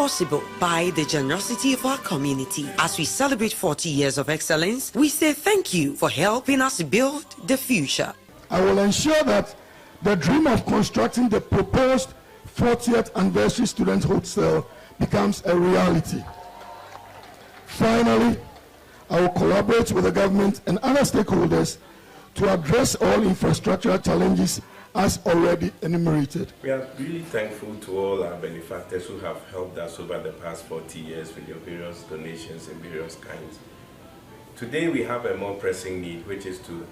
possible by the generosity of our community. As we celebrate 40 years of excellence, we say thank you for helping us build the future. I will ensure that the dream of constructing the proposed 40th anniversary student hostel becomes a reality. Finally, I will collaborate with the government and other stakeholders to address all infrastructural challenges as already enumerated. We are really thankful to all our benefactors who have helped us over the past 40 years with your various donations in various kinds. Today we have a more pressing need, which is to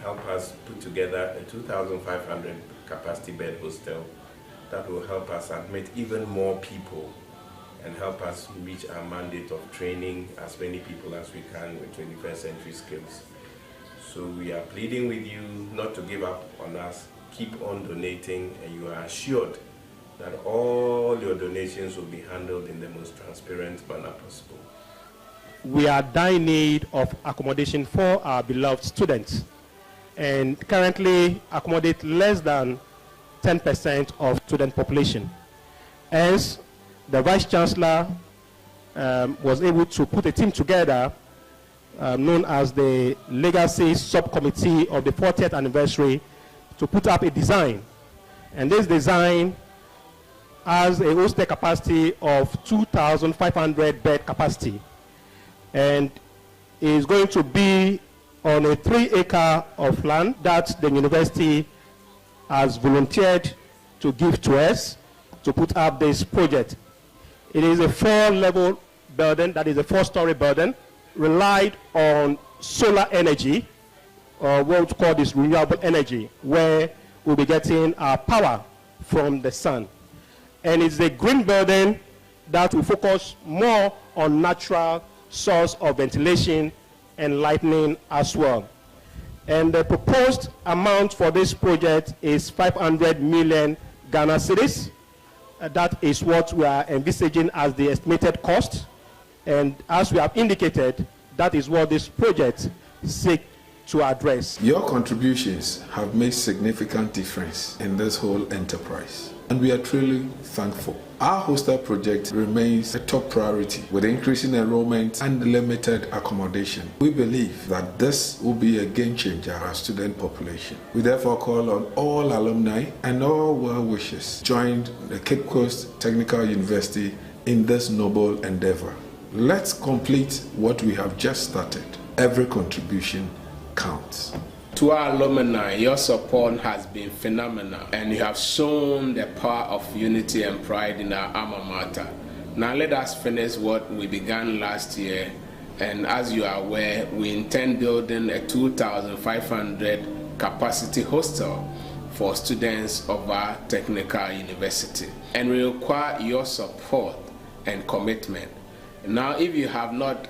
help us put together a 2,500 capacity bed hostel that will help us admit even more people and help us reach our mandate of training as many people as we can with 21st century skills. So we are pleading with you not to give up on us, keep on donating, and you are assured that all your donations will be handled in the most transparent manner possible. We are in need of accommodation for our beloved students, and currently accommodate less than 10% of student population. Hence, the Vice Chancellor was able to put a team together known as the Legacy Subcommittee of the 40th anniversary to put up a design. And this design has a hostel capacity of 2,500 bed capacity, and is going to be on a 3 acre of land that the university has volunteered to give to us to put up this project. It is a 4-level building, that is a 4-story building, relied on solar energy, or what we call this renewable energy, where we'll be getting our power from the sun. And it's a green building that will focus more on natural source of ventilation and lighting as well. And the proposed amount for this project is 500 million Ghana cedis. That is what we are envisaging as the estimated cost. And as we have indicated, that is what this project seeks to address. Your contributions have made significant difference in this whole enterprise, and we are truly thankful. Our hostel project remains a top priority with increasing enrollment and limited accommodation. We believe that this will be a game changer for our student population. We therefore call on all alumni and all well-wishers to join the Cape Coast Technical University in this noble endeavor. Let's complete what we have just started. Every contribution counts. To our alumni, your support has been phenomenal, and you have shown the power of unity and pride in our alma mater. Now let us finish what we began last year, and as you are aware, we intend building a 2,500 capacity hostel for students of our technical university, and we require your support and commitment. Now, if you have not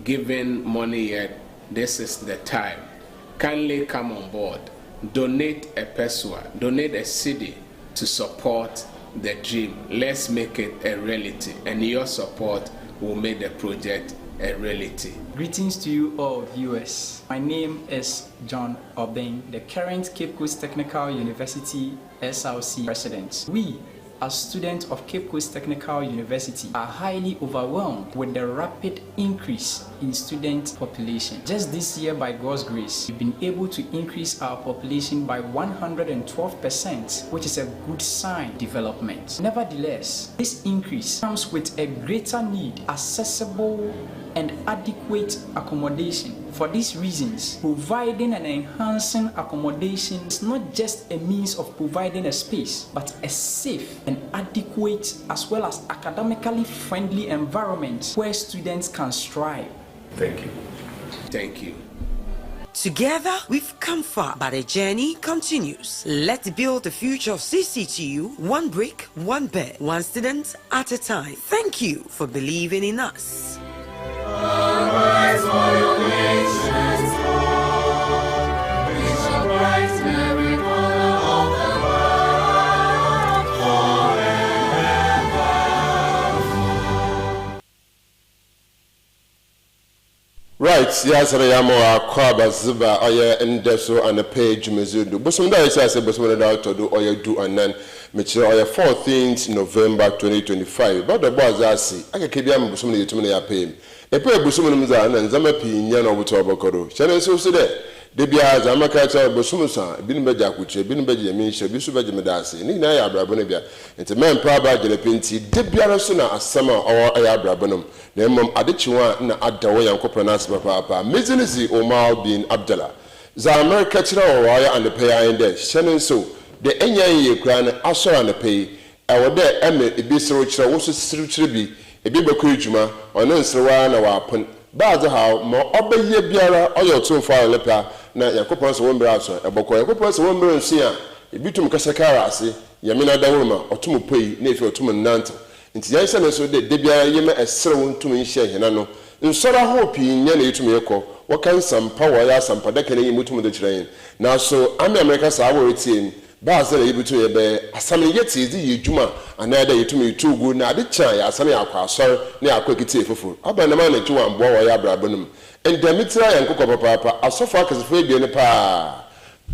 given money yet, this is the time. Kindly come on board. Donate a peswa, donate a cedi to support the dream. Let's make it a reality, and your support will make the project a reality. Greetings to you all viewers. My name is John Obeng, the current Cape Coast Technical University SLC president. We, as students of Cape Coast Technical University, are highly overwhelmed with the rapid increase in student population. Just this year, by God's grace, we've been able to increase our population by 112%, which is a good sign development. Nevertheless, this increase comes with a greater need, accessible and adequate accommodation. For these reasons, providing and enhancing accommodation is not just a means of providing a space, but a safe and adequate as well as academically friendly environment where students can strive. Thank you. Thank you. Together, we've come far, but the journey continues. Let's build the future of CCTU, one brick, one bed, one student at a time. Thank you for believing in us. Right, yes, I am a Kwaba Ziba, I am Ndeso and a page Mizudu. But some days I say, but when I do or you do, and then Mechira oya 14th November 2025. But the boys are see. I can be am busum na yetum na ya pay. Epe busum no mza na nzama pi nya na obuto obokoro. Chane so se de bia za makacha busum sa bi no beja akuche bi no beja mi hye bi so beja medase. Ni na ya abrabo na bia. Enti men pa ba gele penti de bia so na asama o ya abrabo no. Na mom adechiwa na adawo yankopro na asba papa. Mezinisi Omar Bin Abdullah. Za America chira o ya and the pay in there. Chane so the enya ye kura na asora na pay. Ewo de eme ebi sero chira wo so sero chira bi ebi bekọ ejuma ono nsrewa na wa pon baadze ha mo obeye biara oyo tonfo alepa na yakopon so wombere aso ebokọ yakopon so wombere nsi a ebi tum kasakara ase yamina dawoma otum pei na efi otum nnanto nti yan se no so de biara yema esere wontum nhye hena no nsora ho pi nya na etum yekọ wakan sampa wa ya sampa da kan yimutum de kiran na so ame America sa wo retie baasa le yibutu ye be asame yeti ezi yejuma anada yetumi tugu na ade chan ya asame akwa asor na akwakiti efofo aba na ma na tuwa mbo wa ya brabonum endamitira yankokọ papa asofo akasefo ebie ne pa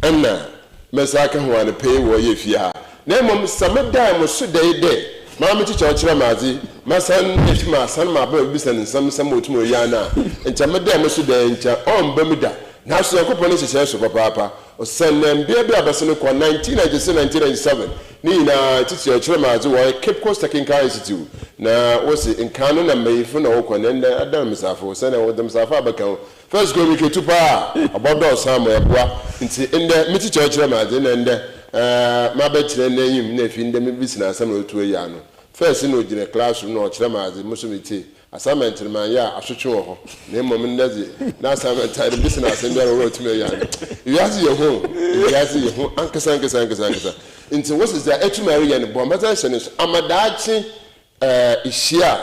enna mesaka ho ane pay wo ye fia na mom sameda mo so de ma me ticha ochira mazi masan efima san ma ba bisan sam otumo ya na entameda mo so de ncha on bamida na so yankopọ ne hyehyɛ so papa osannem bia 1996-1997 ni na titi ochire maazi wo Cape Coast Technical Institute na wosi nkano na maifu na wokọ na adam misafo sana wo dem safa abaka first go we tupa abodo osamo eboa nti ende mititi ochire maazi na ende ma ba kire na yim na fi ende me bisina asam otu ya no first no gine classroom na ochire maazi musumiti assignment man ya asotwe ho na mom ndazi na assignment time business and there wrote me ya yazi ye ho ankasa nti what is that etumari ya ne bomata hye ne amadachi ihia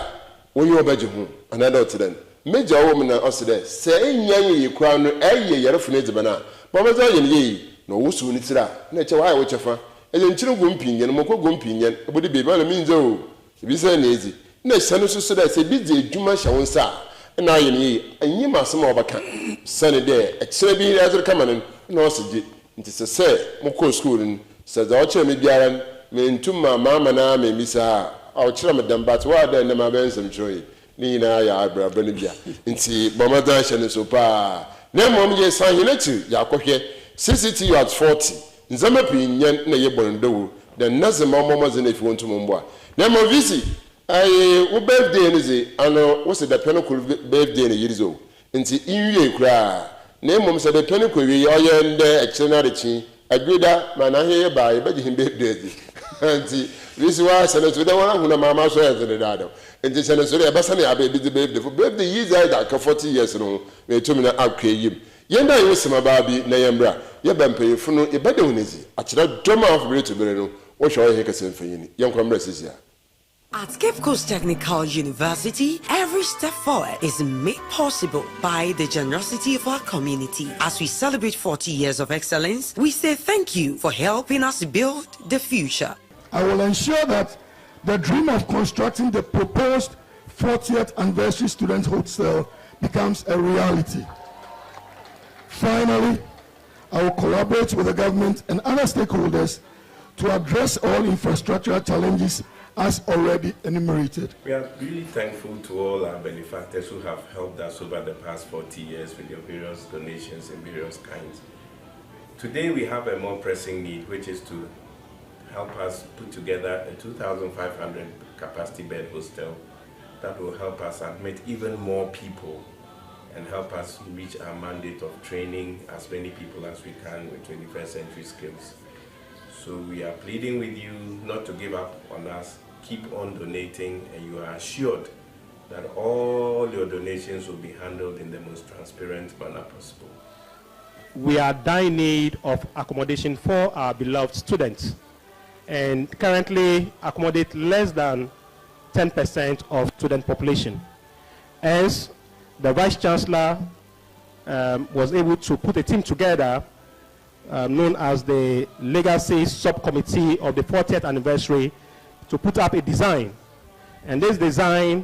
wonye obaje ho another otden meja wo me na osede se enyan ye kura no eye yerefo ne dibana bomata ye ne yi no wusu ni tira na che wa wo chefa eje nchiri gompinye no moko gompinye obodi bebe na minze o bi se na ezi na sanu so da se bi de djuma hyawonsa na aye ne anyi masema obaka sane de ekire bi yazir kamanin na osije nti se moko school ni se za ochire me biara me ntuma mama na me misa a ochire me dambat wa da na ma bensem choyi ni na ya abraba ne bia nti bomada hye so pa na mom ye san hinetu ya kohwe CCTU at 40 nzama pinyen na ye bondowo the nazema momoze na fi wontum mbo na mo visi ai wo birthday ni ze ano wo se da penokul birthday ni yirizo nti inwie kura na mom se da penokul wi oye nde ekire na rechi agweda mana he ba ye baji him birthday nti visi wa sene so da wona huna mama so ye ze dada nti sene so ye basa na ya be birthday for birthday yiza da ka 40 years no me tumi na akwa yim yenda ye sema ba bi na yembra ye bampayefo no e bada hunezi akira doma of to bere no wo hwe he kase mfanyini yenkwamra sisia. At Cape Coast Technical University, every step forward is made possible by the generosity of our community. As we celebrate 40 years of excellence, we say thank you for helping us build the future. I will ensure that the dream of constructing the proposed 40th anniversary student hostel becomes a reality. Finally, I will collaborate with the government and other stakeholders to address all infrastructural challenges as already enumerated. We are really thankful to all our benefactors who have helped us over the past 40 years with their various donations in various kinds. Today we have a more pressing need, which is to help us put together a 2,500 capacity bed hostel that will help us admit even more people and help us reach our mandate of training as many people as we can with 21st century skills. So we are pleading with you not to give up on us. Keep on donating, and you are assured that all your donations will be handled in the most transparent manner possible. We are in need of accommodation for our beloved students, and currently accommodate less than 10% of student population. Hence, the Vice Chancellor was able to put a team together known as the Legacy Subcommittee of the 40th anniversary to put up a design. And this design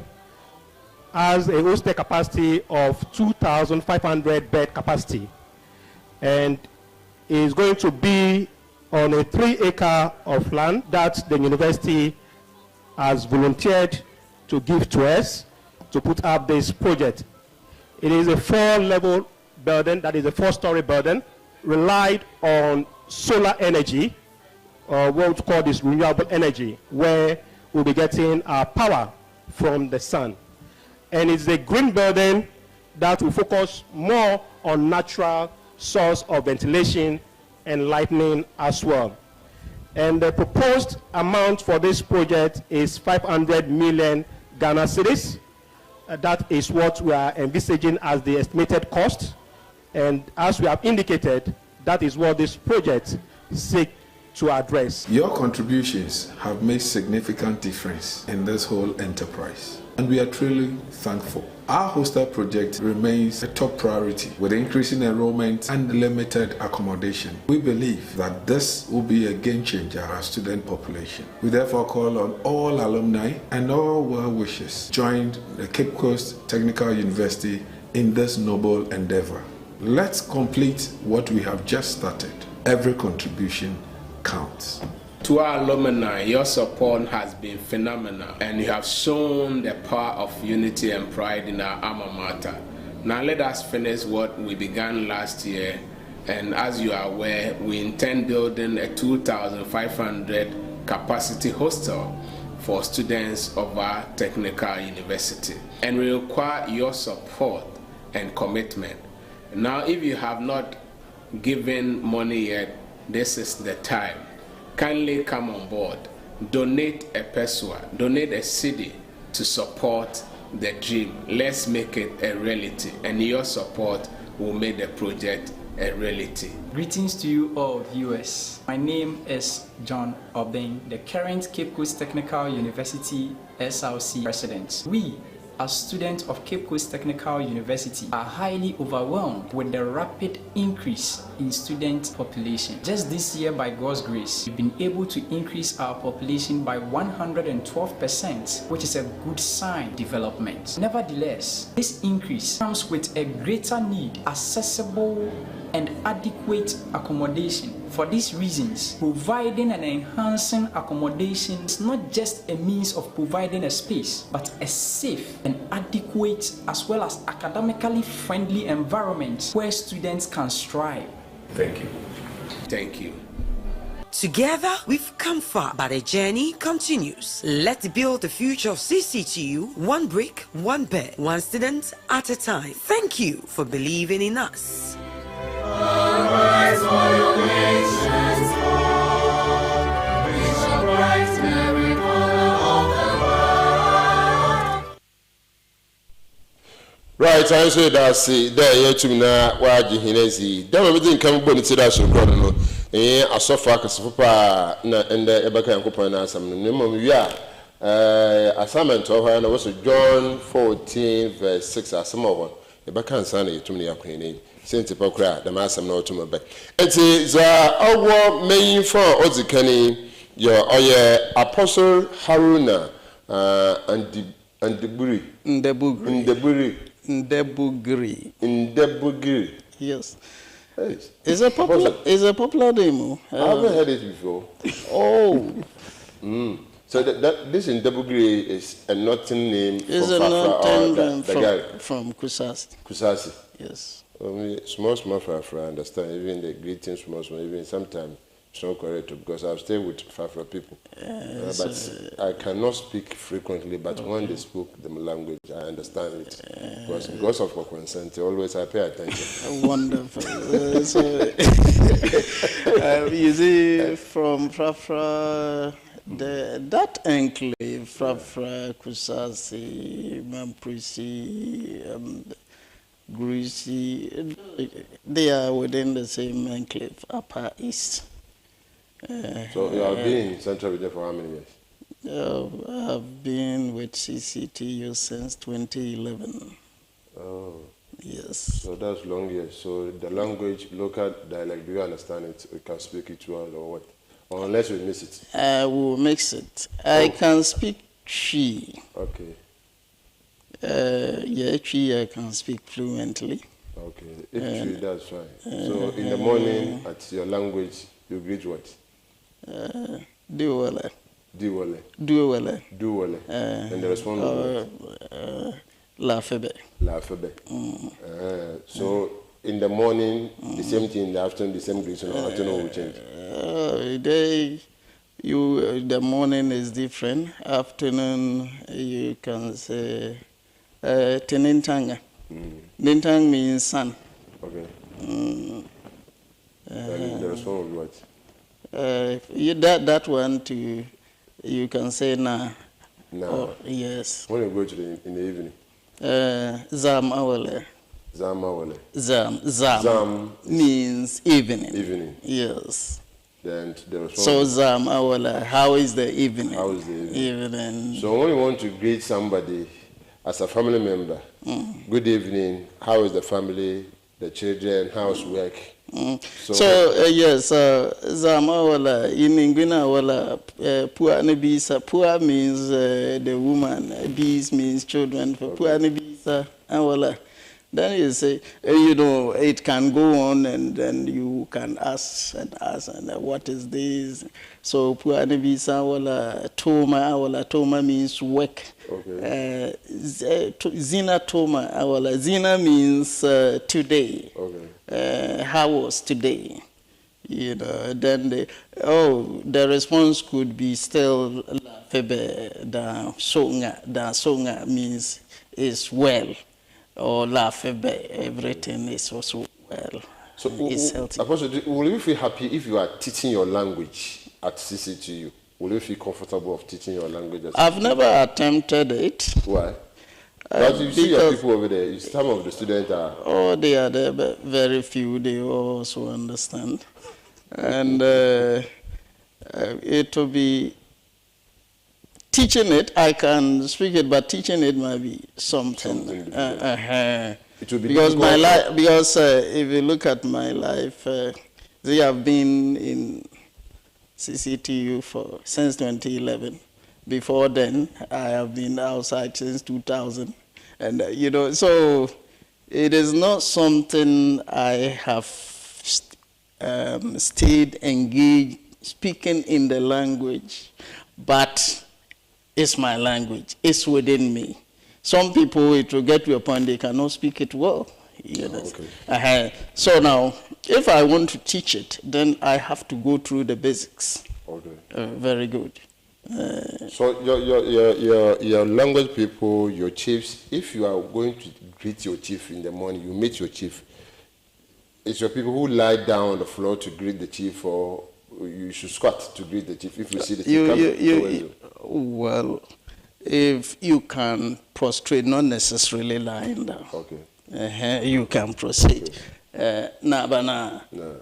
has a hostel capacity of 2,500 bed capacity, and is going to be on a 3-acre of land that the university has volunteered to give to us to put up this project. It is a 4-level building, that is a 4-story building, relied on solar energy, or what we call this renewable energy, where we'll be getting our power from the sun. And it's a green building that will focus more on natural source of ventilation and lighting as well. And the proposed amount for this project is 500 million Ghana cedis. That is what we are envisaging as the estimated cost. And as we have indicated, that is what this project seeks to address. Your contributions have made significant difference in this whole enterprise, and we are truly thankful. Our hostel project remains a top priority with increasing enrollment and limited accommodation. We believe that this will be a game changer for our student population. We therefore call on all alumni and all well-wishers join the Cape Coast Technical University in this noble endeavor. Let's complete what we have just started. Every contribution counts. To our alumni, your support has been phenomenal, and you have shown the power of unity and pride in our alma mater. Now let us finish what we began last year, and as you are aware, we intend building a 2,500 capacity hostel for students of our technical university, and we require your support and commitment. Now, if you have not given money yet, this is the time. Kindly come on board. Donate a peswa, donate a cedi to support the dream. Let's make it a reality, and your support will make the project a reality. Greetings to you all viewers. My name is John Obeng, the current Cape Coast Technical University SLC president. We, as students of Cape Coast Technical University, are highly overwhelmed with the rapid increase in student population. Just this year, by God's grace, we've been able to increase our population by 112%, which is a good sign development. Nevertheless, this increase comes with a greater need, accessible and adequate accommodation. For these reasons, providing and enhancing accommodation is not just a means of providing a space, but a safe and adequate as well as academically friendly environment where students can strive. Thank you. Thank you. Together, we've come far, but the journey continues. Let's build the future of CCTU, one brick, one bed, one student at a time. Thank you for believing in us. Arise for your nation's hope. We shall brighten every corner of the world. Right, I say that's it. There, you to na waji hinezi. Don't everything come born to that so called no. I suffer because papa na and ebaka yankopa na asam no. Nemo we are assignment of her was John 14 verse 6 asam one. Ebaka ansana yetum ne yakwen Saint Pokra, the master no to my back. It is our main for Ozikani, your Apostle Haruna and NDEBUGRI. NDEBUGRI. Yes. It's a popular name. I haven't heard it before. Oh. So this NDEBUGRI is a Northern name from Kusasi. Kusasi. Yes. Small Fafra, I understand. Even the greetings, small, even sometimes it's not correct because I've stayed with Fafra people. But I cannot speak frequently, but when they spoke the language, I understand it. Because of our consent, always I pay attention. Wonderful. You see, from Fafra, that enclave, Fafra, Kusasi, Mamprisi, Greasy, they are within the same enclave, Upper East. So you have been in Central Region for how many years? I have been with CCTU since 2011. Oh. Yes. So that's long years. So the language, local dialect, do you understand it? You can speak it well or what? Or unless we miss it? I will mix it. I can speak Shi. Okay. I can speak fluently. Okay, if true, that's fine. So in the morning, at your language, You greet what? Duwele. Duwele. Duwele. Duwele. And the response was what? Lafebe. Lafebe. So in the morning, the same thing, in the afternoon, the same greeting, or afternoon will change? The morning is different. Afternoon, you can say, Tenintanga. Nintang means sun. Okay. And the response will be what? That one too, you can say na. Nah. Oh, yes. When you go to in the evening? Zam awale. Zam awale. Zam means evening. Evening. Yes. Then the response. So zam awale, how is the evening? How is the evening? Evening. So when you want to greet somebody as a family member, good evening, how is the family, the children, how's work? Yes, zama wala iningwina wala pua nebisa. Pua means the woman, bees means children. For pua nebisa wala. Then you say, it can go on, and then you can ask and what is this? So pua nebisa wala toma means work. Okay. Zina toma wala. Zina means today. Okay. How was today? Then the response could be still febe da songa means is well, or la febe everything is also well. So is healthy. Apostle, will you feel happy if you are teaching your language at CCTU? Will you feel comfortable of teaching your language? I've never attempted it. Why? But you see your people over there, some of the students are... Oh, they are there, but very few, they also understand. And it will be... Teaching it, I can speak it, but teaching it might be something. It will be because my life, if you look at my life, they have been in CCTU since 2011. Before then, I have been outside since 2000. And, so it is not something I have stayed engaged speaking in the language, but it's my language. It's within me. Some people, it will get to a point they cannot speak it well. Okay. So now, if I want to teach it, then I have to go through the basics. Okay. Very good. So your language people, your chiefs, if you are going to greet your chief in the morning, you meet your chief, it's your people who lie down on the floor to greet the chief, or you should squat to greet the chief if you see the chief Well, if you can prostrate, not necessarily lying down. Okay. You can proceed. Nabana. No.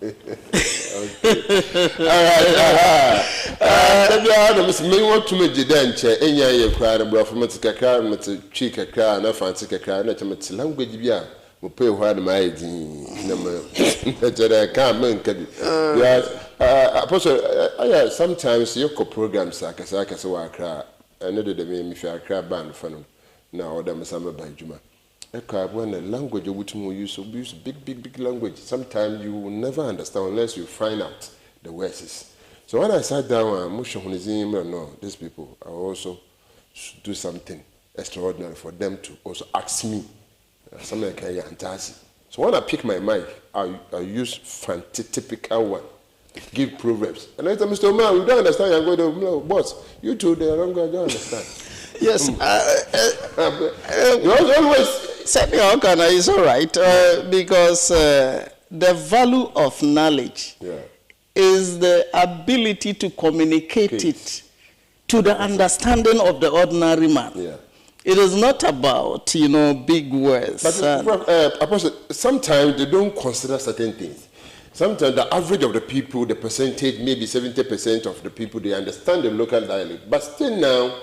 Me want to make the enya ye kwa na bro from tikaka met twi kakra na fancy kakra na chemet language bia mo pay ho na my din na me jere ka man kadi apostle sometimes your programs akasa wa akra no de me fi akra band fa no na order me sama ba juma when a language you use big language. Sometimes you will never understand unless you find out the words. So when I sat down, these people, I also do something extraordinary for them to also ask me something like. So when I pick my mic, I use typical one, give proverbs. And I tell Mr. Omar, we don't understand. I'm going to no, boss. You two, they don't understand. Yes, you always. Certainly, it's all right, because the value of knowledge is the ability to communicate it to the understanding of the ordinary man. Yeah. It is not about, big words. But Apostle, sometimes they don't consider certain things. Sometimes the average of the people, the percentage, maybe 70% of the people, they understand the local dialect. But still now,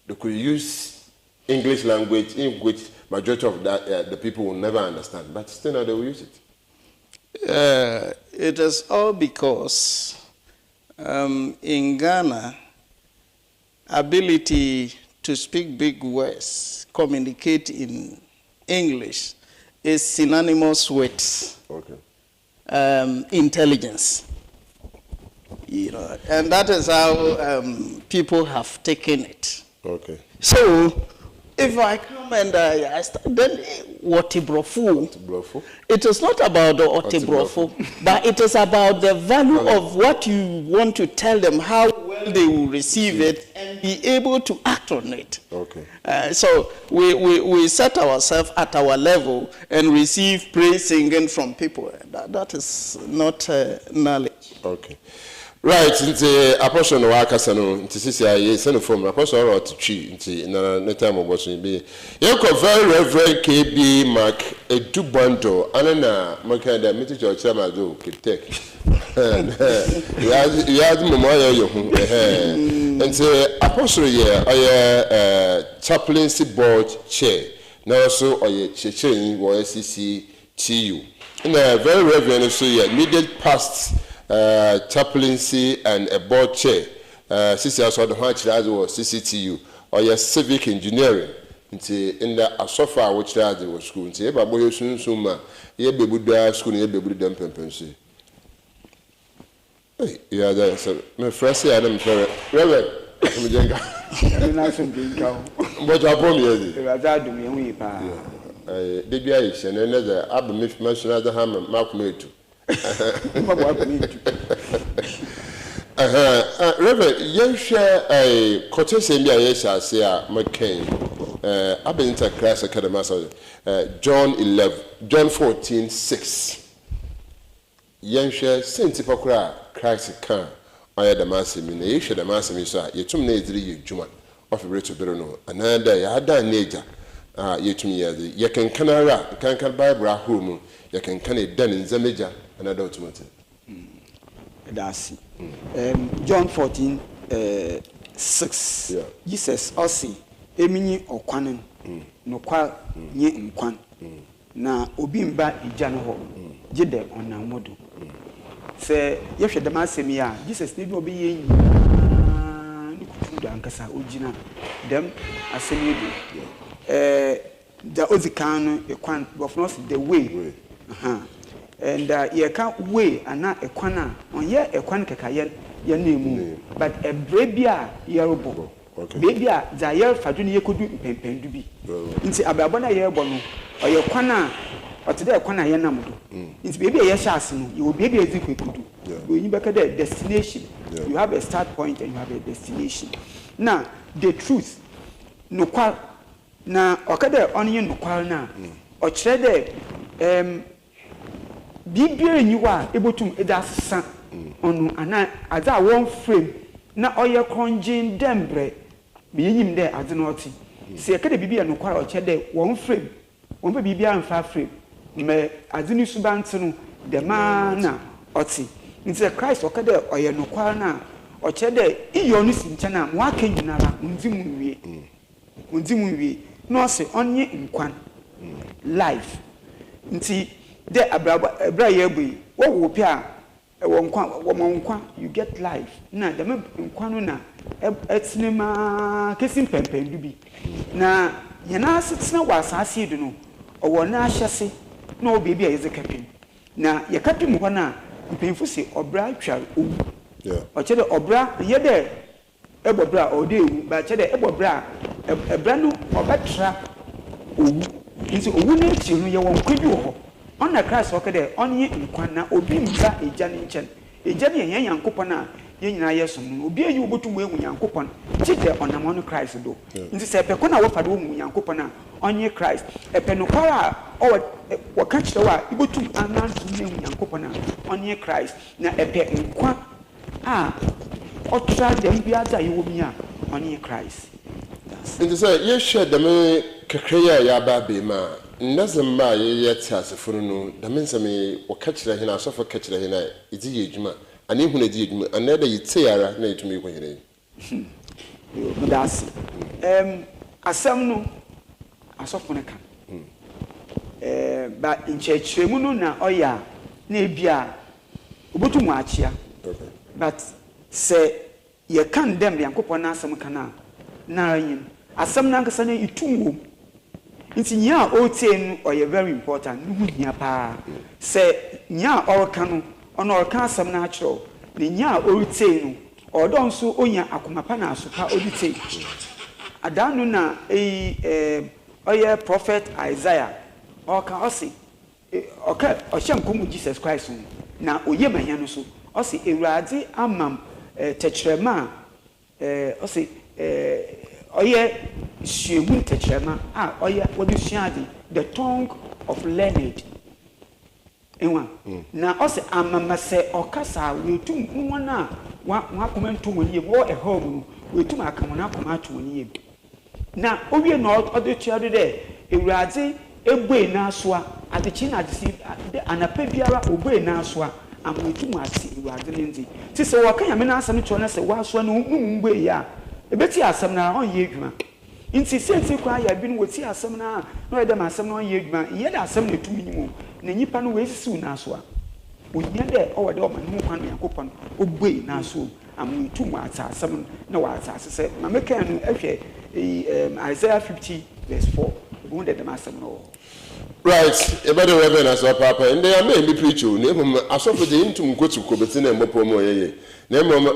they could use English language in which majority of the people will never understand. But still now they will use it. It is all because in Ghana, ability to speak big words, communicate in English, is synonymous with intelligence. You know, and that is how people have taken it. Okay. So, if I come and I start, then Otibrofo, it is not about the Otibrofo, but it is about the value of what you want to tell them, how well they will receive it and be able to act on it. Okay. So we set ourselves at our level and receive praise singing from people. That is not knowledge. Okay. Right, nti apostle no akasa no nti sisi aye send from apostle ro to twi nti na time oboso bi yenko very reverend KB Mark EDU-BUANDOH anana makanda meti church amazo kitek ya mo ya hu nti apostle ye oye Chaplancy board chair na also oye checheyin wo CCTU na very reverend so ye immediate past chaplaincy and a board chair. Sisi also the one charge was CCTU or your civic engineering. In the asofa which charge was school. Nti eba boy suma ye bebuda school ye bebuda dem pempensi. Hey, yeah, that's my first year. I'm sorry, Reverend. I'm jenga. I'm not some jenga. But I promise you. The razor do me we pa. The guy is another. Abu Mif mentioned the hammer. Mark me too. Reverend, you share a quotation by Yesha McCain, Abinter Class Academy, John 14:6. You share Saint Hippocra, Christ can, I had a massive in the Asia, the massive missa, you 2 minutes, you Juma, of a rich Berono, another Yada Nature, you 2 years, you can canara, you can buy Brahum, you can it done in Zamaja. Another automatic. That's John 14:6. Yeah. Jesus Ossi Emini Okwanen no kwa nye nkwan na obi mba ija no ho gide onamodo se yehwe dem asemi a Jesus ne bi obi ye ni kutu da nkasa ogina dem asemi bi the ozikan ekwan of not the way and ye can way ana ekwana onye ekwan keka ye nemu but a brebia yerobo baby a za yer fadu ne yekodu mpempendu bi nti ababo na ye bo no oye kwana otede ekwana ye namdo nti baby ye shas no you baby ezikudu you beka the destination you have a start point and you have a destination now the truth no kwa na okade onye no kwa na o kire de bibia nyiwa ebotum edasa onu ana aza one frame na oye konjin dembre biyim de ade no oti se ekade bibia no kwara o chede one frame won be bibia amfa frame me ade ni subante no de na oti nti Christ okade oye no kwara na o chede iyo no sinche na mo akenyinara munzimu wie no se onye nkwan life nti de abra yebu wo pia wo nkwa you get life na de nkwa no na etsinema kesin pempendu bi na yana asetsena wasase du no owo na ahyese na obi bia yezekapim na yakapim ho na mpemfu se obra twa owu o chede obra yede ebobra odewu ba chede ebobra ebra no obetra owu nti owu na echi no ye won kwadu ho ona Christ okede onye nkwan na obi mba eja ne nchen eja ne yan yankopon a ye nyina yeso no obi eyi obotum ehu yankopon chide onamon Christ do nti se pe kona wo fado mu yankopon a onye Christ epe no kwara wo ka chire wa ibotum anantu ne ehu yankopon a onye Christ na epe nkwa a otra dem bia da ye wo mi a onye Christ nti se ye share dem kakreya ya ba be ma nazama ye tiasefunu no da mensame wo ka chire hina asofa ka chire hina idi ye djuma ani hu na di djuma anada yite yara na yitumi ko hine das asam no asofa ne kan ba inchechiremu no na oya na ebia obotu mu achia but se ye kan dem yankopon na asam kana na yin asam na nkasa na itumwo nti nya otie no very important no nya pa se nya orka no ono orka asem na akiro ne nya otie no odon so onya akomapa na asopa odite adanu na oye prophet Isaiah oka osi okay ohyem komu Jesus Christ na oye mahia no so osi ewurade amam techrema osi oye suemu techrema oye wodi suade the tongue of learned enwa na osi amamase okasa wetum nwana wa komento woni wo ehom wetum akamona akomato woni na owie na odetuade de ewurade egbe na asoa adechi na adisi anapa biara ogbe na asoa amotum ati ewurade nzi ti se wo kan ya me na asem cho na se wa asoa na mgbe ya ebeti asem na on ye adwuma nti senti kwa ya bi no woti asem na no yede ma asem na on ye adwuma ye da asem na tumi nyimu na nyipa no we sisi na asoa onya de o wode o ma no kwanu yakopon ogbe na asoa amotum ati asem na wa ati asese na me kan no ehwe Isaiah 50 verse 4 wonde dem asem no right ebede reverend aso papa and they are me preach o na mum asofo de ntum kotu ko beti na mbopo mo yeye na mum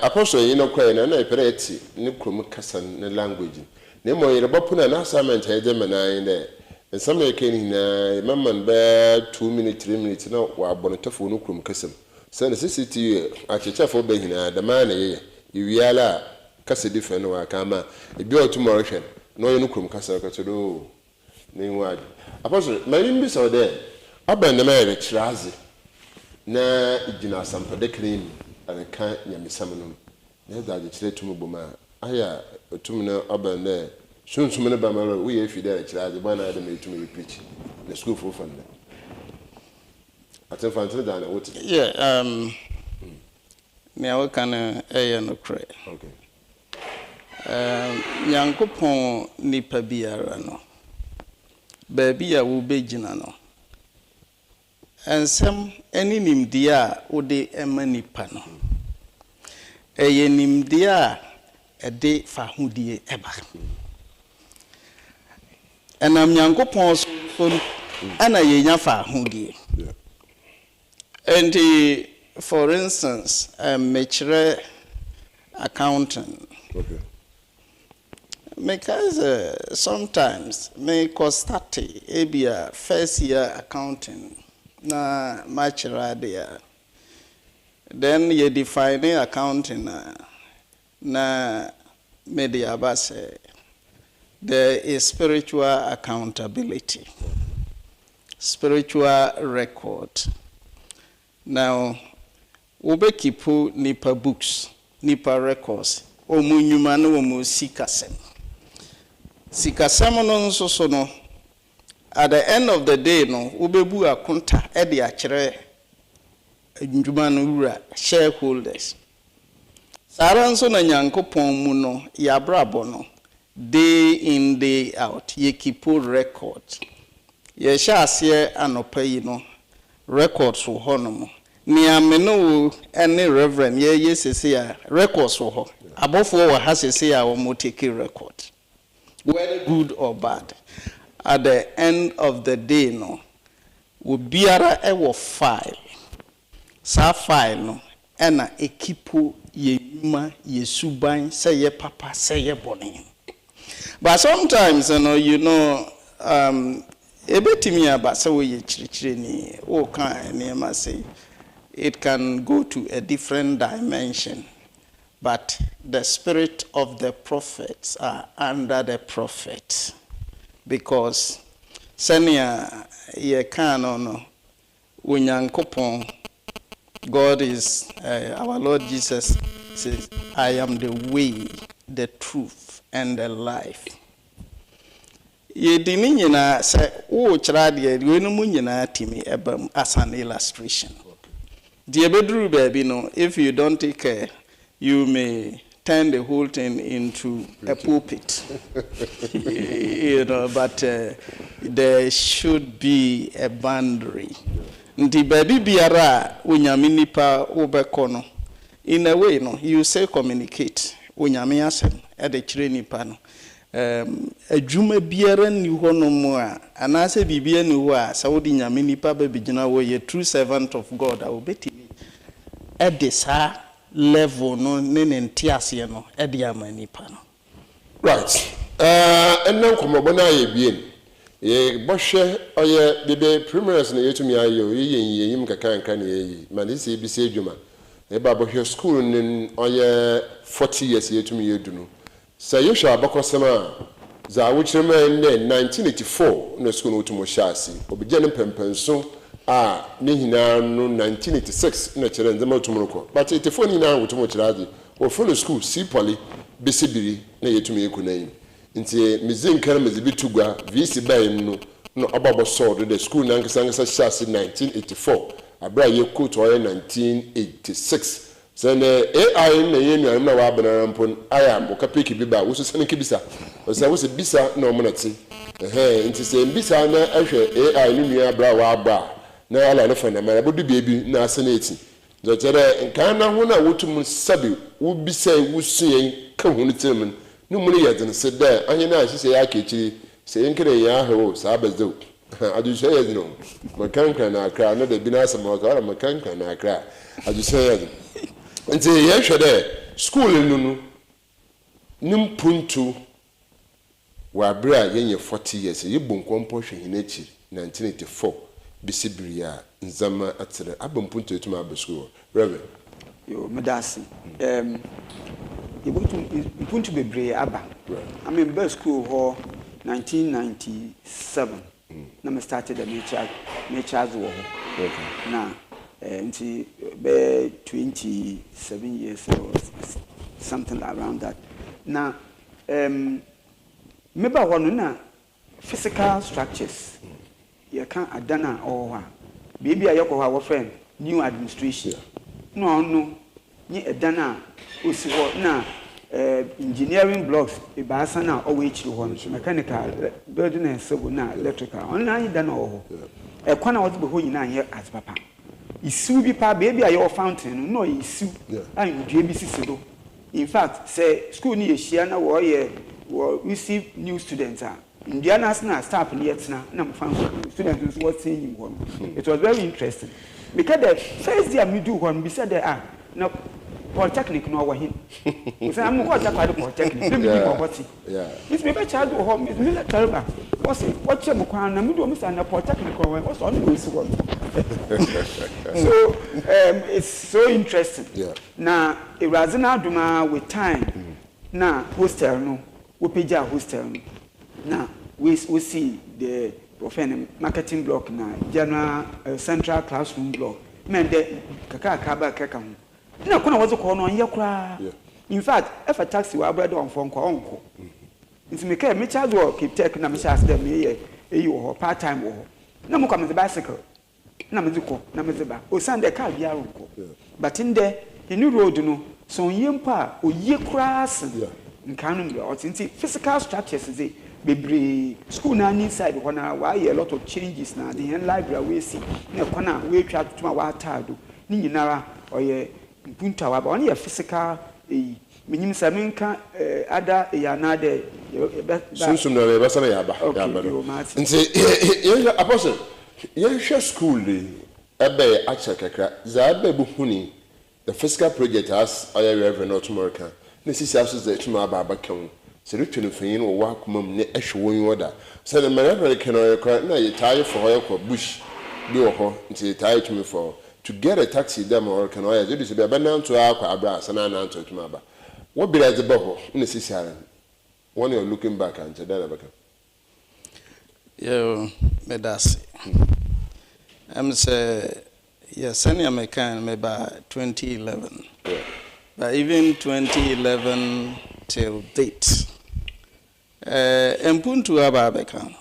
apostle yi no kwai na epireti ne krom kasa ne language na mo yere bopo na assignment heje mena de nsam yake ni na mamman ba 2 minutes 3 minutes na wa abonotofo no krom kasam say na CCTU achechefo be hina da ma na yeye iwiala kasa different wa kama ebi otumo rehwe no ye no krom kasa ka to do Ningwadi. Apostle, my name is Ode. Abba na mere chirazi. Na ijina sampa de cream and kan nyamisamunum. Na da de chire tumu boma. Aya tumu na abba na sunsumu na ba maro we efi de chirazi ba na de me tumu preach. The school for fun. Atem fantre da na woti. Yeah, me awo kan no kre. Okay. Nyankopon nipa biara no. Baby ya wo begina no ensem eni nimdie a wode ema nipa no eye nimdie a ede fa hodie eba enam Nyankopon so ana yenya fa hodie and for instance mechre accountant okay. Because sometimes may cost a first year accounting na machira there. Then you define accounting na media base. There is spiritual accountability, spiritual record. Now, ube kipu nipa books, nipa records. Omu nyumano omu sikasem. Sikasem no nso so no at the end of the day no ubebu akonta e de akire ndwumano wura shareholders sara nso na Nyankopon mu no yabrabo no day in day out ye keep record ye sha ase anopa yi no records wo hono ni ameno ene reverend ye sese ya records wo ho abofo wo ha sese ya wo mo take record whether good or bad at the end of the day no wo biara e wo file sa file no ena ekipo ye nyuma ye suban say ye papa say ye bone but sometimes you know ebetimi aba say we ye chirichire ni o kan ni ma say it can go to a different dimension. But the spirit of the prophets are under the prophet. Because senia ye kanono unyankopon God is our Lord Jesus says, I am the way, the truth, and the life. Ye dini nyina say o chirade ye no mu nyina timi ebam as an illustration. The bedru baby no, if you don't take care, you may turn the whole thing into a pulpit. You know, but there should be a boundary. The baby biara unyami nipa obekono. In a way, no, you say communicate unyami asem at the chire nipa no. adwuma biara ni hɔ no mu a anaasɛ bibia ni hɔ a sɛ wode nyame nipa ba bigina wɔ yɛ true servant of God a wobɛtumi ɛde saa level no ne ne ntiaseɛ no ɛde ama nipa no. Right. Ɛnna nkɔmmɔbɔ no ayɛ bien. Bɔhwɛ ɔyɛ bebe primaries na yɛtumi ayɛ o yɛyɛ yɛyim kakra na yɛyɛ ma ne sɛ ebisi adwuma. Eba bɔhwɛ school ne ɔyɛ 40 years yɛtumi yɛdu no. Sɛ yɛhwɛ abakɔsɛm a za wokyerɛ ma ne 1984 na school no tumo hyɛ ase. Obigya ne pɛmpɛnso a ne hinaa no 1986 na kyerɛ nzɛma tumo kɔ. But 84 ni na wotumo kyerɛ ade. Ofo school si poly besibiri na yɛtumi yɛkɔ na yim. Nti mizin kan mezibi tugwa visi bayin no no ababo sword the school na nkasa hyɛ ase 1984 abra yɛkɔ to 1986 sɛne AI na yɛnua na wa abana rampon aya boka peki bi ba wo so sɛne kibisa wo sɛ bisa na ɔmo na te nti sɛ bisa na ahwɛ AI no nua abra wa aba na ala no fa na mara bodu biebi na asɛne eti dɔkyerɛ nkan na ho na wotum sabi wo bisa wo suen ka ho ne tirim no mu yɛ den sɛ dɛ anye na ahyehyɛ yɛ akechiri sɛ yɛnkere yɛ ahɛwo saa bezew adusɛ yɛ no makanka na akra no da bi na asɛm ɔka makanka na akra adusɛ yɛ nti yɛhwɛ dɛ school no nimpuntu wa abra yɛnyɛ 40 years yɛbɔ nkɔmpɔ hwɛ hin akyi 1984 bisibiri a nzama atere abampuntu etuma abeschool reverend yo medasi Puntu bebre aba. I mean, best school hall 1997. Na me started the MICAH war. Now, until 27 years or something around that. Now, maybe one na physical structures. You can't adana or baby I yoko our friend new administration. No. Ni adana usiwo na engineering blocks ibasa na owechi ho mechanical building and civil na electrical online dana ho e kwana wo be ho nyina ye as papa isu bi pa baby ayo fountain no isu an due bi sisi do in fact say school ni ehia na wo ye wo receive new students a Indiana na staff ni yetna na mfan students who was seeing him. It was very interesting because the first year me do one we said there no polytechnic no wa hin we say am go ta polytechnic me be property this me be child go home me let terrible what chem kwan na me do me say na polytechnic ko what's on go see one so it's so interesting na Irazina Duma with time na hostel no we page hostel no na we see the marketing block na general central classroom block men de kaka ho na kuna wazo ko no anye kura in fact if a taxi wa brother on phone ko onko nti me ka me charge wo keep tech na me charge them me eyi wo part time wo na mo come the bicycle na me ziko na me zeba o sande car bia onko but in the new road no so yempa o ye kura asen nkanu me o tinti physical structures is bebre school na inside wana wa a lot of changes na the library we see na kwana we twa tuma wa tado ni nyinara oye punta wa ba on ye physical minyim saminka ada ya na de sunsum na be sana ya ba nti ye apostle ye hwe school ebe acha kakra za be bu huni the physical project as oye reverend Otumorika na sisi aso za tuma ba kan serutu no feyin wo wakomam ne ehwe won yoda se the reverend kan oye na ye tie for oye ko bush bi wo ho nti tie to me for to get a taxi them or can I do this be abandown to our abra sana na to maba what be the babo in the sisiaran when you're looking back and tell back yo medasi I'm say yes senior MICAH maybe 2011 but even 2011 till date empuntu ababeka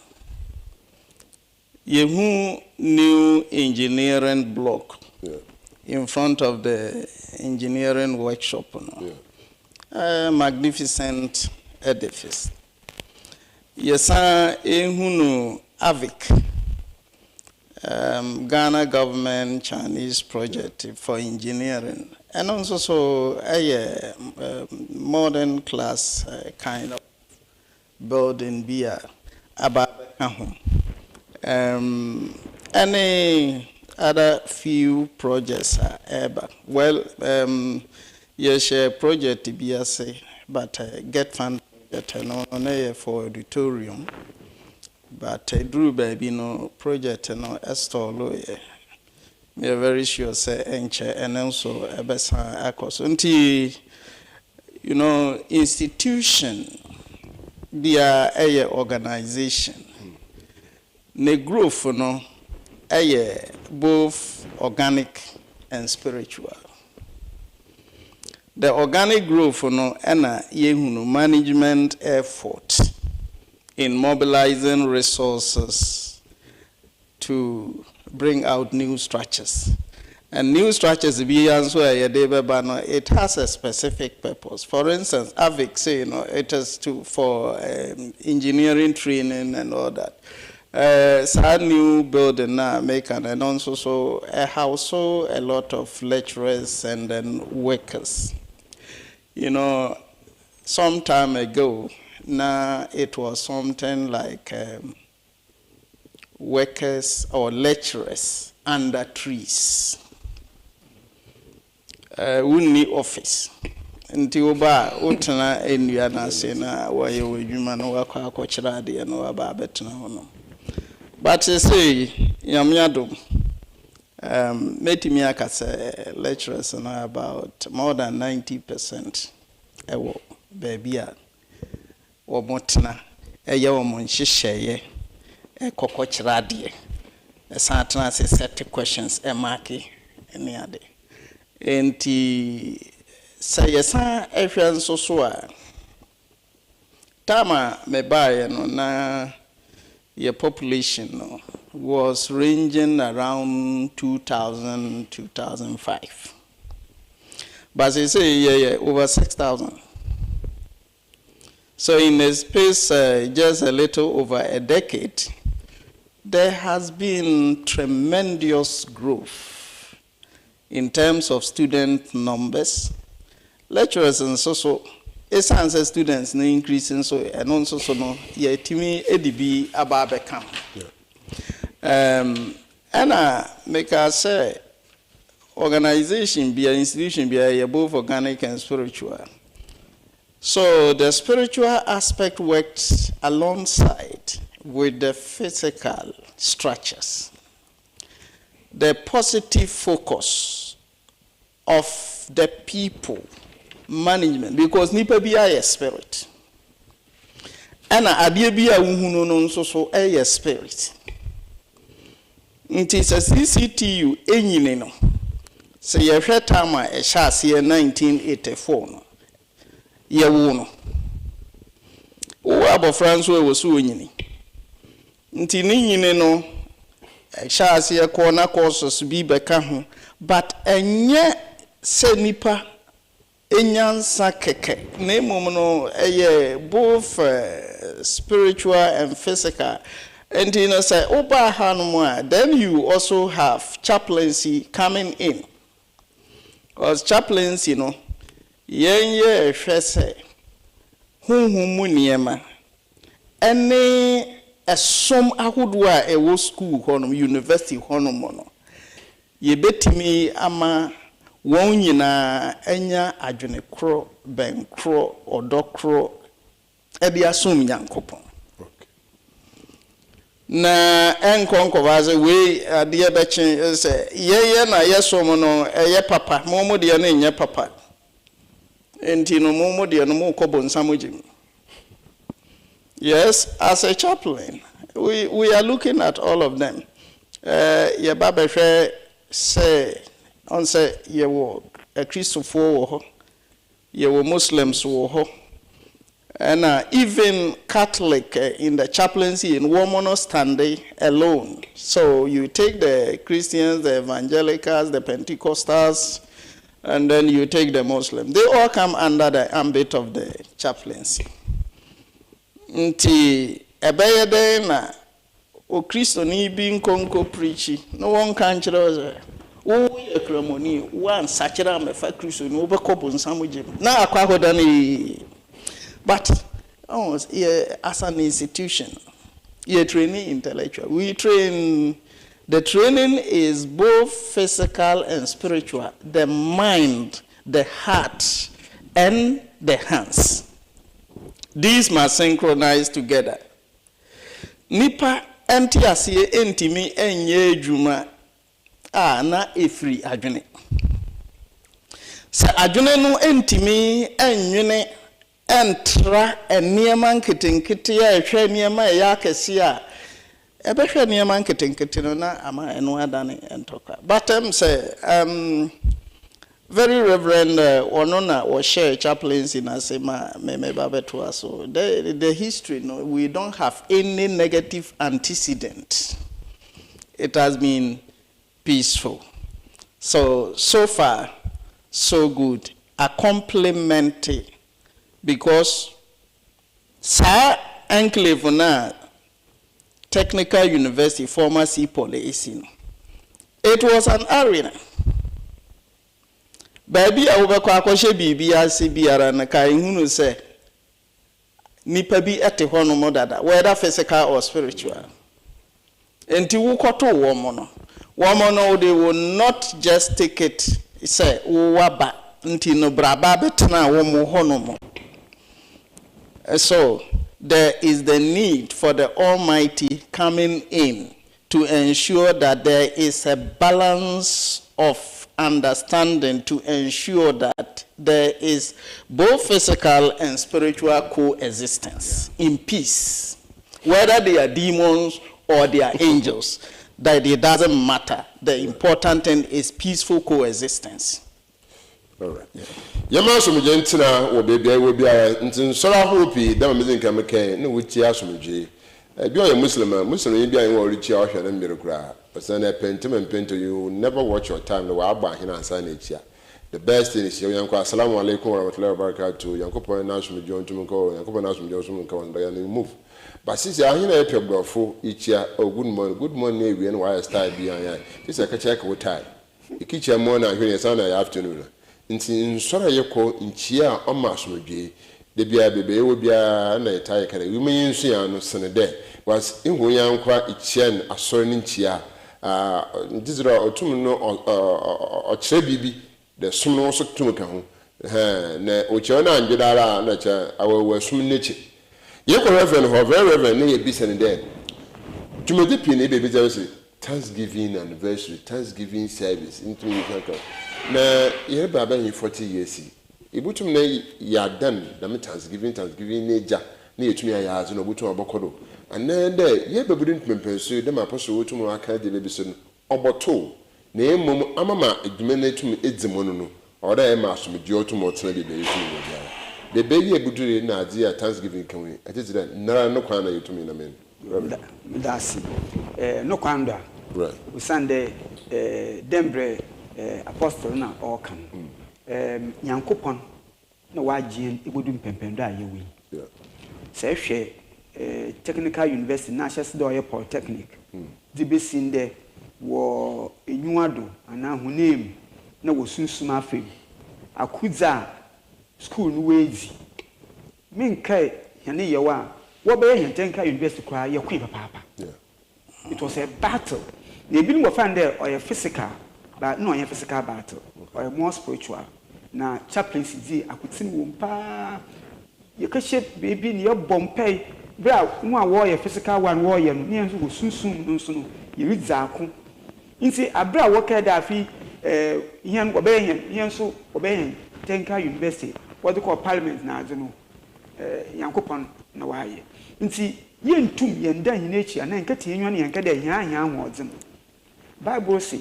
yehu new engineering block in front of the engineering workshop. Magnificent edifice. Yes, ehunu AVIC, Ghana government Chinese project for engineering, and also a modern class kind of building be about any other few projects are ever well yes project to be but get fund project for auditorium but Drew baby no project no store lawyer. We are very sure say enche and also ebesa akos until you know institution dia a organization ne growth no both organic and spiritual. The organic growth no ena yehunu management effort in mobilizing resources to bring out new structures. And new structures, it has a specific purpose. For instance, AVIC say, it is for engineering training and all that. Sad new building now make and also so a house a lot of lecturers and then workers. You know, some time ago, now it was something like workers or lecturers under trees. Unni office. Nti oba utana enua na se na waye wadwuma no wakwa akokyera de no aba betena hono. But say yamyadom metimi akase lecturers no about more than 90% ewo baby a omotena eye omonhyehyeye kokokyera de esatena se set questions mark any ade enti sayesa ehwan so a tama mebaye no na your population no, was ranging around 2000, 2005. But they say over 6,000. So in a space just a little over a decade, there has been tremendous growth in terms of student numbers, lecturers and so. It's answer students no increasing so and also so no yetimi EDB ababekam. And MICAH say organization be an institution be both organic and spiritual. So the spiritual aspect worked alongside with the physical structures. The positive focus of the people management, because nipa bi a spirit ana adie bi a uhunu no nso so a spirit nti se CCTU enyine no se ye hwe time a ehase 1984 no ye wo no wo abofra nso e wo so onyini nti ni nyine no ehase ye ko na courses bi beka ho but enye se nipa enyansa keke nemom no both spiritual and physical and you know say oba hanumwa then you also have chaplaincy coming in because chaplaincy yenye hwese hunhumu niema ene esom ahodo a ewo school honum university honum no yebetimi ama won nyina enya adwene kro ben kro odokro ebe asom nyankopon na enkonko baze we ade beche se yeye na yesom no eye papa momo de na enya papa enti no momo de no mo kobo nsamojim. Yes, as a chaplain we are looking at all of them. Ye baba say on say ye wo a Christopher wo ho ye wo Muslims wo ho and even Catholic in the chaplaincy in woman standing alone. So you take the Christians, the evangelicals, the Pentecostals, and then you take the Muslims. They all come under the ambit of the chaplaincy. Nti ebeye na o Kristo ni bi nkonko preachi no one can chiro o ye kromoni one sachira me fa Kristo no be kobo nsamuje na akwa hoda ni. But as an institution, you're training intellectual. We train, the training is both physical and spiritual, the mind, the heart, and the hands. These must synchronize together. Nipa entiasiye entimi enye juma na efri adwene. Sa adwene no entimi enwene entra eniema nketenkete ya ehwe niema ya kese a ebehwe niema nketenkete no na ama eno adane entoka. But say very Reverend Onona was share Chaplancy in Asema Memebabetua. So the history, no, we don't have any negative antecedent. It has been peaceful. So far, so good. A compliment because Sa Enclave na Technical University, former CPOL, it was an arena. Baby, I will call Bibi as Biara and Kaihunu say, Nipa be at the hono dada, whether physical or spiritual. And to Wukoto woman, they will not just take it, say, Waba, until no brababetna womo honomo. So, there is the need for the Almighty coming in to ensure that there is a balance of understanding to ensure that there is both physical and spiritual coexistence in peace. Whether they are demons or they are angels, that it doesn't matter. The important thing is peaceful coexistence. All right. Yamasum Gentina or baby, I will be a Sora Hopi, Damazin Kamake, no which Yasumji. Be a Muslim, be a rich ocean and miracle. But send a pentum and pen to you, never watch your time, the Waba and sign it here. The best thing is your young Salaam alaikum wa rahmatullahi wa barakatuh, Yankopo and Nashum John Tumako, Yankopo Nashum Joshua, and Diana move. But since I hear a pebble full each year, oh, good morning, and why I start behind. It's like a check with time. You keep your morning and hear Sunday afternoon. In Sora Yoko, in Chia, on Mashmuji, the Bia Baby will be a night. We may see on Sunday. Was in William Qua each yen a sorning Chia. This is our tumino or Chebibi, the Sumo Tumaka. Uchana and Jedara, nature, our were swimming nature. You can reverend, very reverend, near Bisson dead. Tumadipi, baby, Thanksgiving anniversary, Thanksgiving service, into Mikaka. Now, you have been 40 years. Ibutum ne ya done, the Thanksgiving, Naja, near to me, I asked no Butu Abokodo. And then there, ye didn't pursue them apostle to Maka de Babison, Oboto. Name Amama, ignomine to me, it's the mono, or I am asked me, Joe to Motley, the baby a good idea, Thanksgiving coming. I did that, no quanda you to me, I mean. That's no quanda. Right. Sunday, Dembre apostle na or come. Yankopon, no wajian, it wouldn't pempenda ye. Yeah. Say, Technical University, National Door Polytechnic. The best in there were a new ado, and now who name no was soon smartphone. I could school ways. Mean Kai, Yanni Yawa, what by Technical University cry your quiver papa. It was a battle. They been were found there or a physical, but no a physical battle, or a more spiritual. Now, Chaplancy, I could sing wumpa. You can shape baby in your Bombay. Bra, one warrior, physical one warrior, near who soon, you read Zaku. In say, a bra worker that fee, young obeying, young so obeying, Technical University, what they call Parliament now, you know, Yankopon, no way. In see, yen tomb, yen done in nature, and then getting yon and get a young words. Bible say,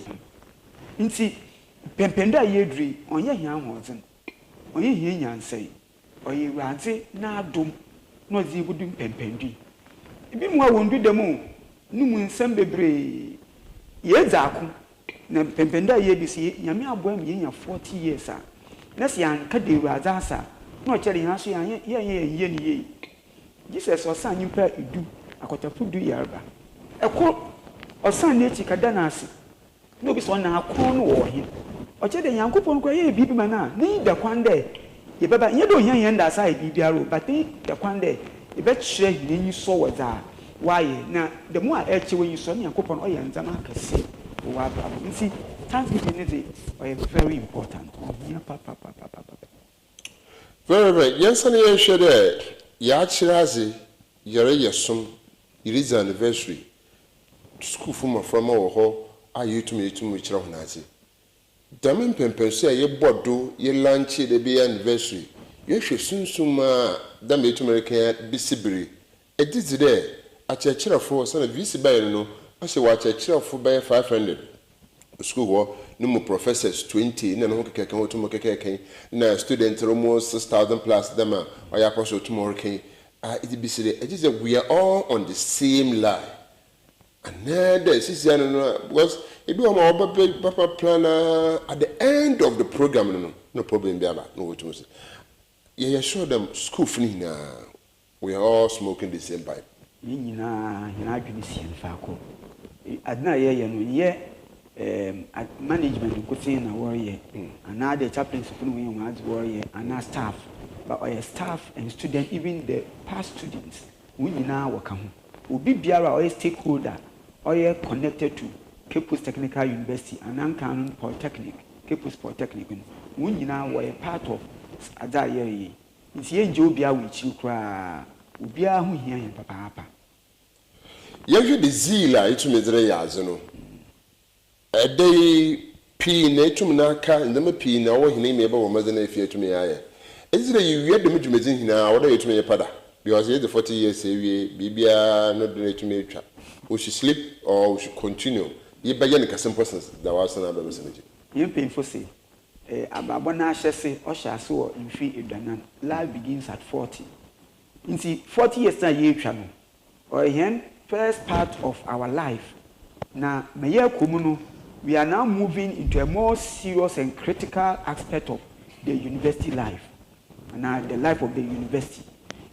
in see, Pempenda yedri on your young words, on your yan say, or ye ranty, now doom. No, they wouldn't pempendi. If you won't do the moon, no moon send bebre. Yes, Zaku. Na pempenda ye be see, Yamia boy me 40 years, sir. That's young Kadi Razasa. No telling us, ye. Jesus or son you pay do. I got a food do yarba. A quote or son nature cadanasi. No, this one now corn or him. Or tell the young coupon cry, baby mana, need the one day. Ye baba ye don't hear that side BBRO, but the one day ebɛkyerɛ hini so wɔ dza why na the more ɛkyɛ wɔ yi so ne yakopɔn ɔyɛ ndzama akɛse wɔ abrabɔ nti thanksgiving is very important. Very right. Yes, and you should Yachirazi, Yareyasom, it is an anniversary. School from our hall, are you to me to which Nazi? Damin Pempen say, ye bodo, ye lunch, the be anniversary. You should soon damn to American Bissibri. It is there. At a chair for son of Visibayano, I say, watch a chair for by 500. School war, no more professors 20, no more na students almost 6,000 plus them or ya also tomorrow came. It be said, it is that we are all on the same line. And then this is was it be a papa planner at the end of the program, no problem there, no what to say. You show them school free now. We are all smoking the same pipe. Management could say in a warrior, and now the chaplains warrior, and our staff, but our staff and students, even the past students, we now work on. Will be Biara or a stakeholder, or connected to Cape Coast Technical University and Nankanon Polytechnic, Cape Coast Polytechnic. We now were a part of Adaya. It's here Jobia which you cry, Ubia who hear him, Papa. You the zeal, it's me, a day P nature naka and the P now he name about more than a fear to me. Is it you read the Mijimizin now, or to me a pada? Because he the 40 years Bibia not to me. We should sleep or we should continue. Ye by Yanica some persons that was another message. You painful say, Ababona Shesse or Shasso in fee Danan. Life begins at 40. You see, 40 years a year travel, or again, first part of our life. Now, Mayor Kumuno. We are now moving into a more serious and critical aspect of the university life, and now the life of the university.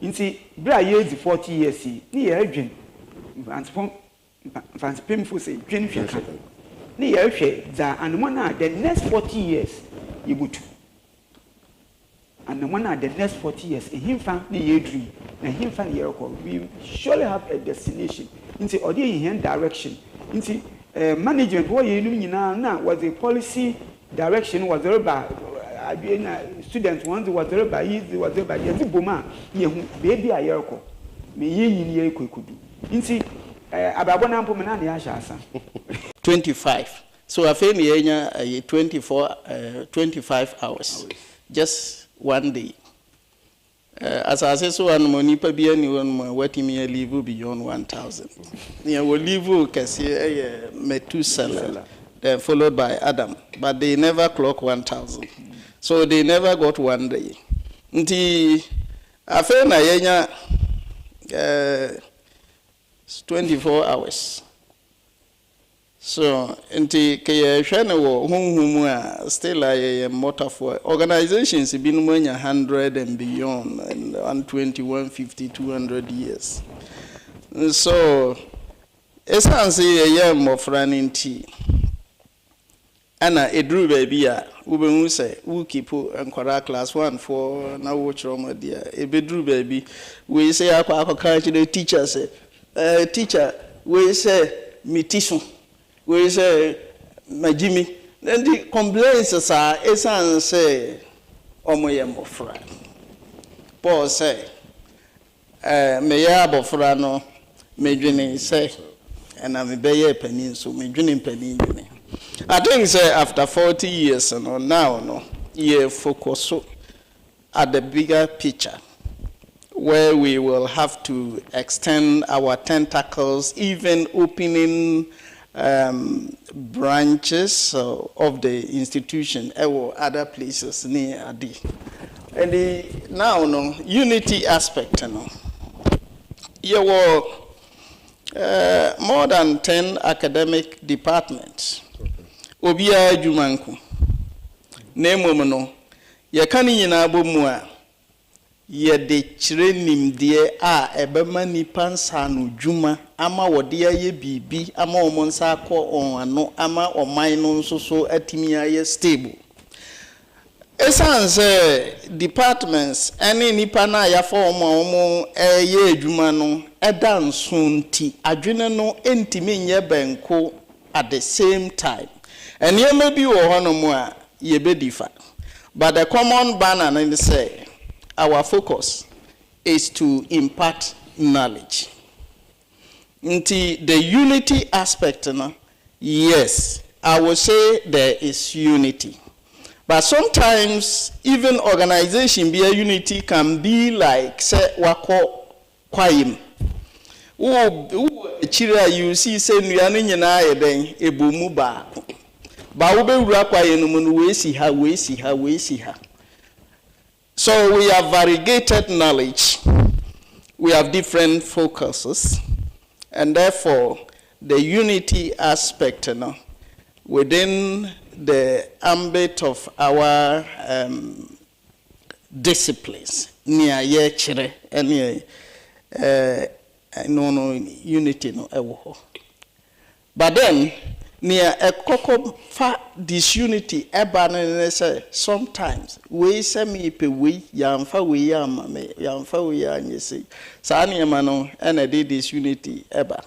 You see, bra years 40 years, ni edwin, fans painful say, dream future. Ni edwin, za and one the next 40 years, you would. And one the next 40 years, in him fan ni edwin, and him fan we surely have a destination. You see, or the direction. You see. Management what you know now was a policy direction was there by students once was there by easy was there by Yazibuma, baby a year me ye could do. You see, Ababona Pomanani Ashasa 25. So I feel me 25 hours, just one day. As I say, so and money per be anyone waiting me a leave beyond 1,000. You will leave Cassia Methuselah, then followed by Adam, but they never clock 1,000. So they never got one day. Until I feel na 24 hours. So, until still a motor for organizations have been 100 and beyond, and 121, 50, 200 years. So, essentially, a year of running tea. Anna, a drew baby, Uben say, who keep and class 1 for now watch Roma dear. A bedroom baby, we say, the teacher say, teacher, we say, meditation. We say, my Jimmy, then the complaints are essence say, Omoyam of Fran. Paul say, Mayab of Frano, Major say, and I'm a Bayer Peninsula, Major Peninsula. I think say after 40 years and now, no, ye focus at the bigger picture, where we will have to extend our tentacles, even opening branches of the institution or other places near Adi. And now, no unity aspect, no. You were more than 10 academic departments. Obia Jumanku. Name no. Ye kani yina bomwa. Ye de training die ebema nipa nsa no dwuma ama wode ye bibi ama omonsa ko on ano ama oman no nso so atimi aye stable. Essence departments any nipa na ya form omo ye adwuma no eda nso nti adwene no entimi nye benko at the same time. And ye may be wo hono a ye be differ. But the common banner and say our focus is to impart knowledge. Nti the unity aspect no, yes, I will say there is unity. But sometimes even organization be a unity can be like say wako kwaim. Chira you see say nuane nyina ayeden ebomu ba. Ba wo be wura kwaye no mu we si ha. So we have variegated knowledge. We have different focuses, and therefore the unity aspect within the ambit of our disciplines near ye chire any no unity no ewo. But then near a coco fa disunity eba say sometimes we say me pe we yamfa we yamfa we anyese sa na no and I did disunity eba.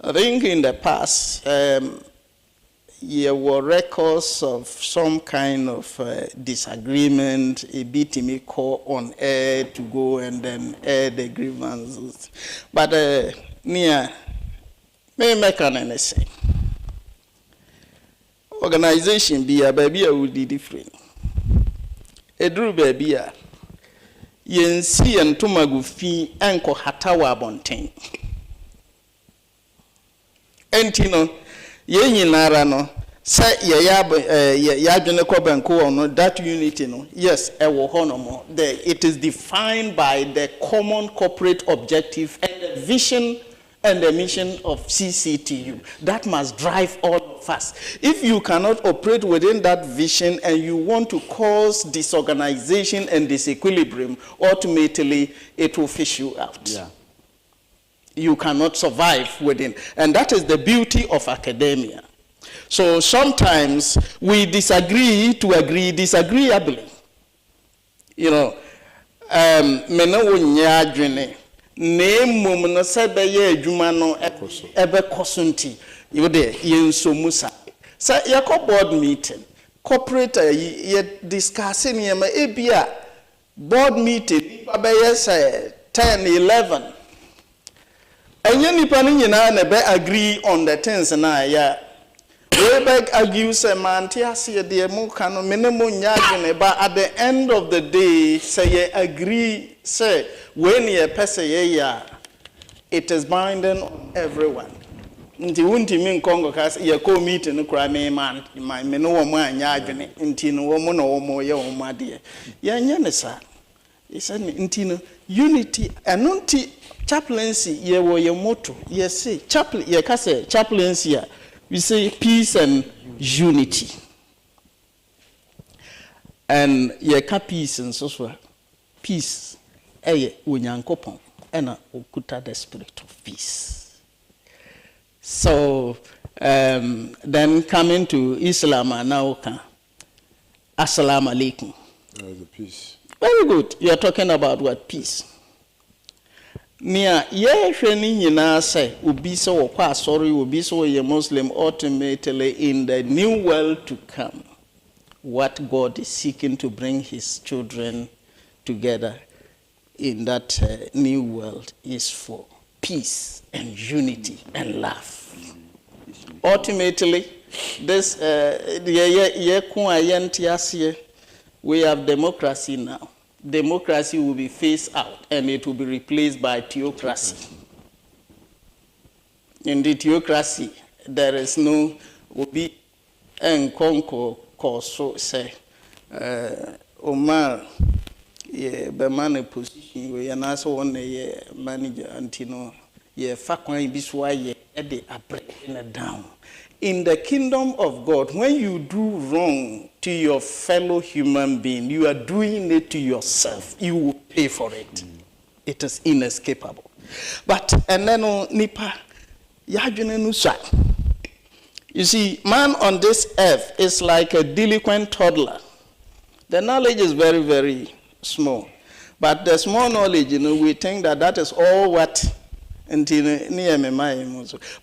I think in the past there were records of some kind of disagreement, a bit me call on air to go and then air the grievances. But near me can say organization be a baby would be different. A drew baby yen see and tomagu fee anko hatawa bontain. Entino ye nara no say ya dwene ko banko no that unity no yes e wo ho no mo there it is defined by the common corporate objective and the vision and the mission of CCTU that must drive all of us. If you cannot operate within that vision and you want to cause disorganization and disequilibrium, ultimately it will fish you out. Yeah. You cannot survive within. And that is the beauty of academia. So sometimes we disagree to agree disagreeably. You know, name no sebe ye adwuma no ebe kosunti you de yenso musa say ye board meeting corporate ye discussing yema ebia board meeting nipa be ye say 10 11 enye nipa ni nyina na be agree on the things na ya we beg argue say man ti ase de mu kanu menemo nyaagene ba at the end of the day say ye agree say when ye person ye it is binding on everyone. Nti wunti min kongo kas ye ko meeting no kra me man me no wo mu anya adwene nti no wo mu no wo mu ye wo mu ade ye nya ne sa isa nti no unity anunti chaplaincy ye wo ye motto ye say chaplain ye ka say chaplaincy we say peace and unity and ye ka peace and so peace eye onyankopon ena okuta the spirit of peace. So then coming to Islam now, Assalamu alaikum. Peace. Very good. You are talking about what? Peace. Nia ye hweni nyina say obi so wo kwa sorry obi so ye Muslim ultimately in the new world to come. What God is seeking to bring his children together in that new world is for peace and unity and love. Ultimately, this we have democracy now. Democracy will be phased out and it will be replaced by theocracy. In the theocracy, there is no will be so say Omar be position we and also one manager antino ye fakwan bi so aye e dey break down. In the kingdom of God, when you do wrong to your fellow human being, you are doing it to yourself. You will pay for it. It is inescapable. But and then nipa yadwene sha. You see, man on this earth is like a delinquent toddler The knowledge is very, very small. But the small knowledge, we think that is all what until near me.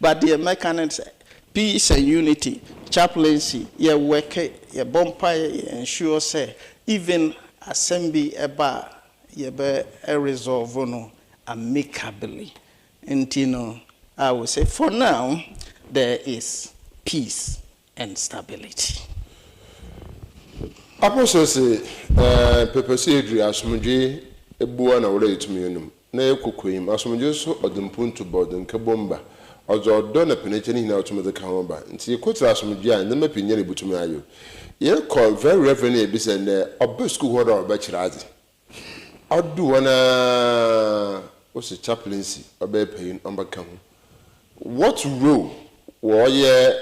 But the mechanics, peace and unity, chaplaincy, your work, your bumpire, ensure say, even assembly about your resolve amicably. And I would say for now, there is peace and stability. Apostle say, Pepper Sedri, Asmuji, a buana or late munum, Neokuim, Asmuji so or the punto board and Kabomba, or done a penetrating out to the Kamba, and see a quote Asmuja and the Mapinieri Butumayo. You call very reverend Abyss and a busco water or bachelor. I'll do one, what's a chaplaincy, a bear paying on back. What rule were ye?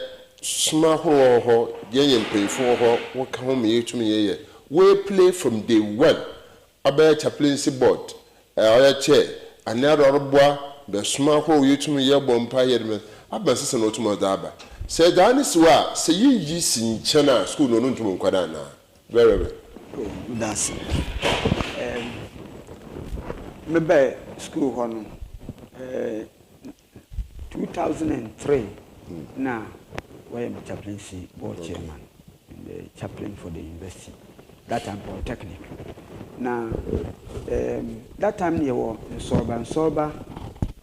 Smart ho yen pay for her, what come here to me? We play from day one. A bear chaplaincy board, a chair, another boy, the smart ho you to me, your bompire, a basis and automata. Say, Danis wa, say ye sin China school no to Munkadana. Very well. That's maybe school on 2003 now. I am a chaplaincy board chairman and the chaplain for the university. That time Polytechnic. Now, that time there were Sorba,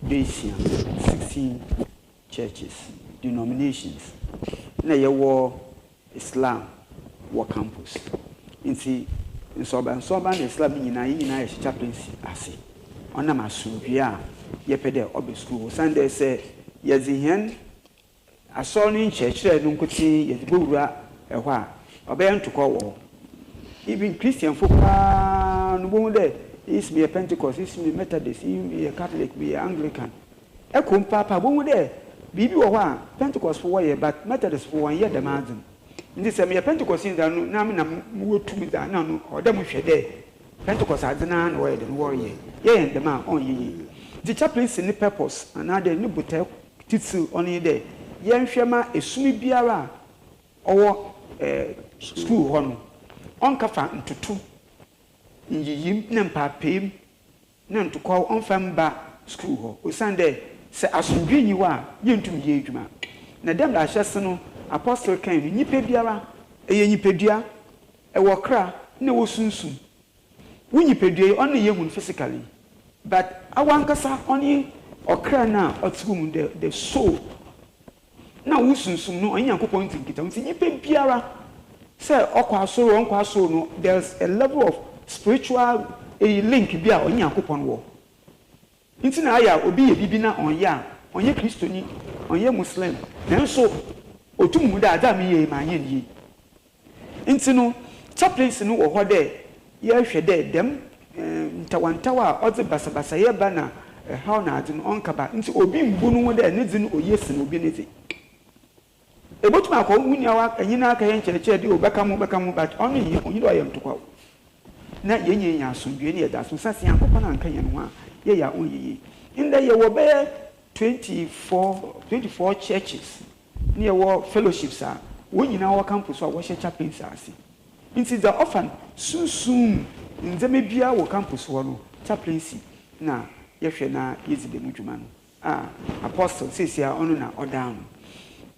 Dacia, 16 churches, denominations. Now there were Islam, war campus. In Sorba, Islam in chaplaincy. I say, on a masubia, yepede obi school. Sunday say, Yazihen. I saw in church, I don't see yet go a while. Obeying to call. Even Christian folk, no there is me a Pentecost, is me Methodist, is a Catholic, be Anglican. A come papa, won't there be you a while, Pentecost for 1 year, but Methodist for 1 year, the margin. In this, I'm a Pentecost in the Namina moved to me that none or them which are there. Pentecost had none or the warrior, yea, and the man on ye. The chaplain's in the purpose, and other new butter titsu on ye day. Yen Shema a sumi biara or school one on Kafa into 2 in Yim Nampa Pim, none to call on Famba school or Sunday, say as you green you are, yin to ye, Juma. Nadam la Shasano, Apostle came, Nipe biara, a Yenipedia, a wakra, no soon. When you pedia only young physically, but I want Kasa only or cry now or school the soul. Now, we soon know any point in Kitan. You pay Piara. Say, no, there's a level of spiritual link be on your coupon war. Intinaya will be a bibina on ya, on your Christian, on your Muslim. And so, Otumuda, Dami, my ye. Intino, chaplains no or what day, ye shall dead them, Tawantawa, or the Basabasaya banner, a Hauna, and Onkaba, into Obim Bunu, there needs in or yes and obinity. About my home, when you are a Yina Kayan do Bacamo, but only you I am to quote. Not Yen Yasun, Genia, that's Sassy and Copan and Kayan, yea, only. In there you were bare 24 churches near war fellowships are when in our campus or worship chaplains are see. Instead, the often soon in the maybe our campus one chaplaincy. Now, yes, now is the Mujuman. Apostle says here on or down.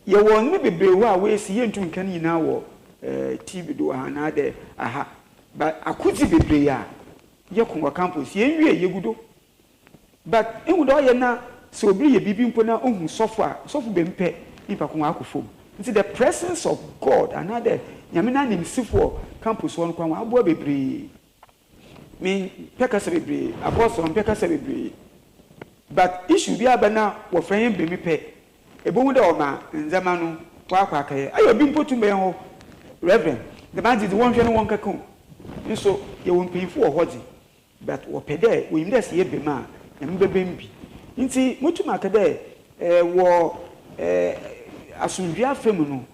You won't maybe be away see you can you now TV do another aha. But I could see the prayer. You come campus, you go. But it would all now so be a bibimpona on software bempe if I come phone. It's the presence of God another Yamina himself for campus one come abo bebre. Me peka sebebre apostle peka sebebre. But issue be abana wo friend be me pe. Ebo de oma nzamanu kwa kaye ayo bi mpotu me ho reverend the man did one hwe no won kakon so ye won pinfo ohodi but wo pede wo imde se ye be ma na mbebe mbi nti mutu makade wo asundua afemu no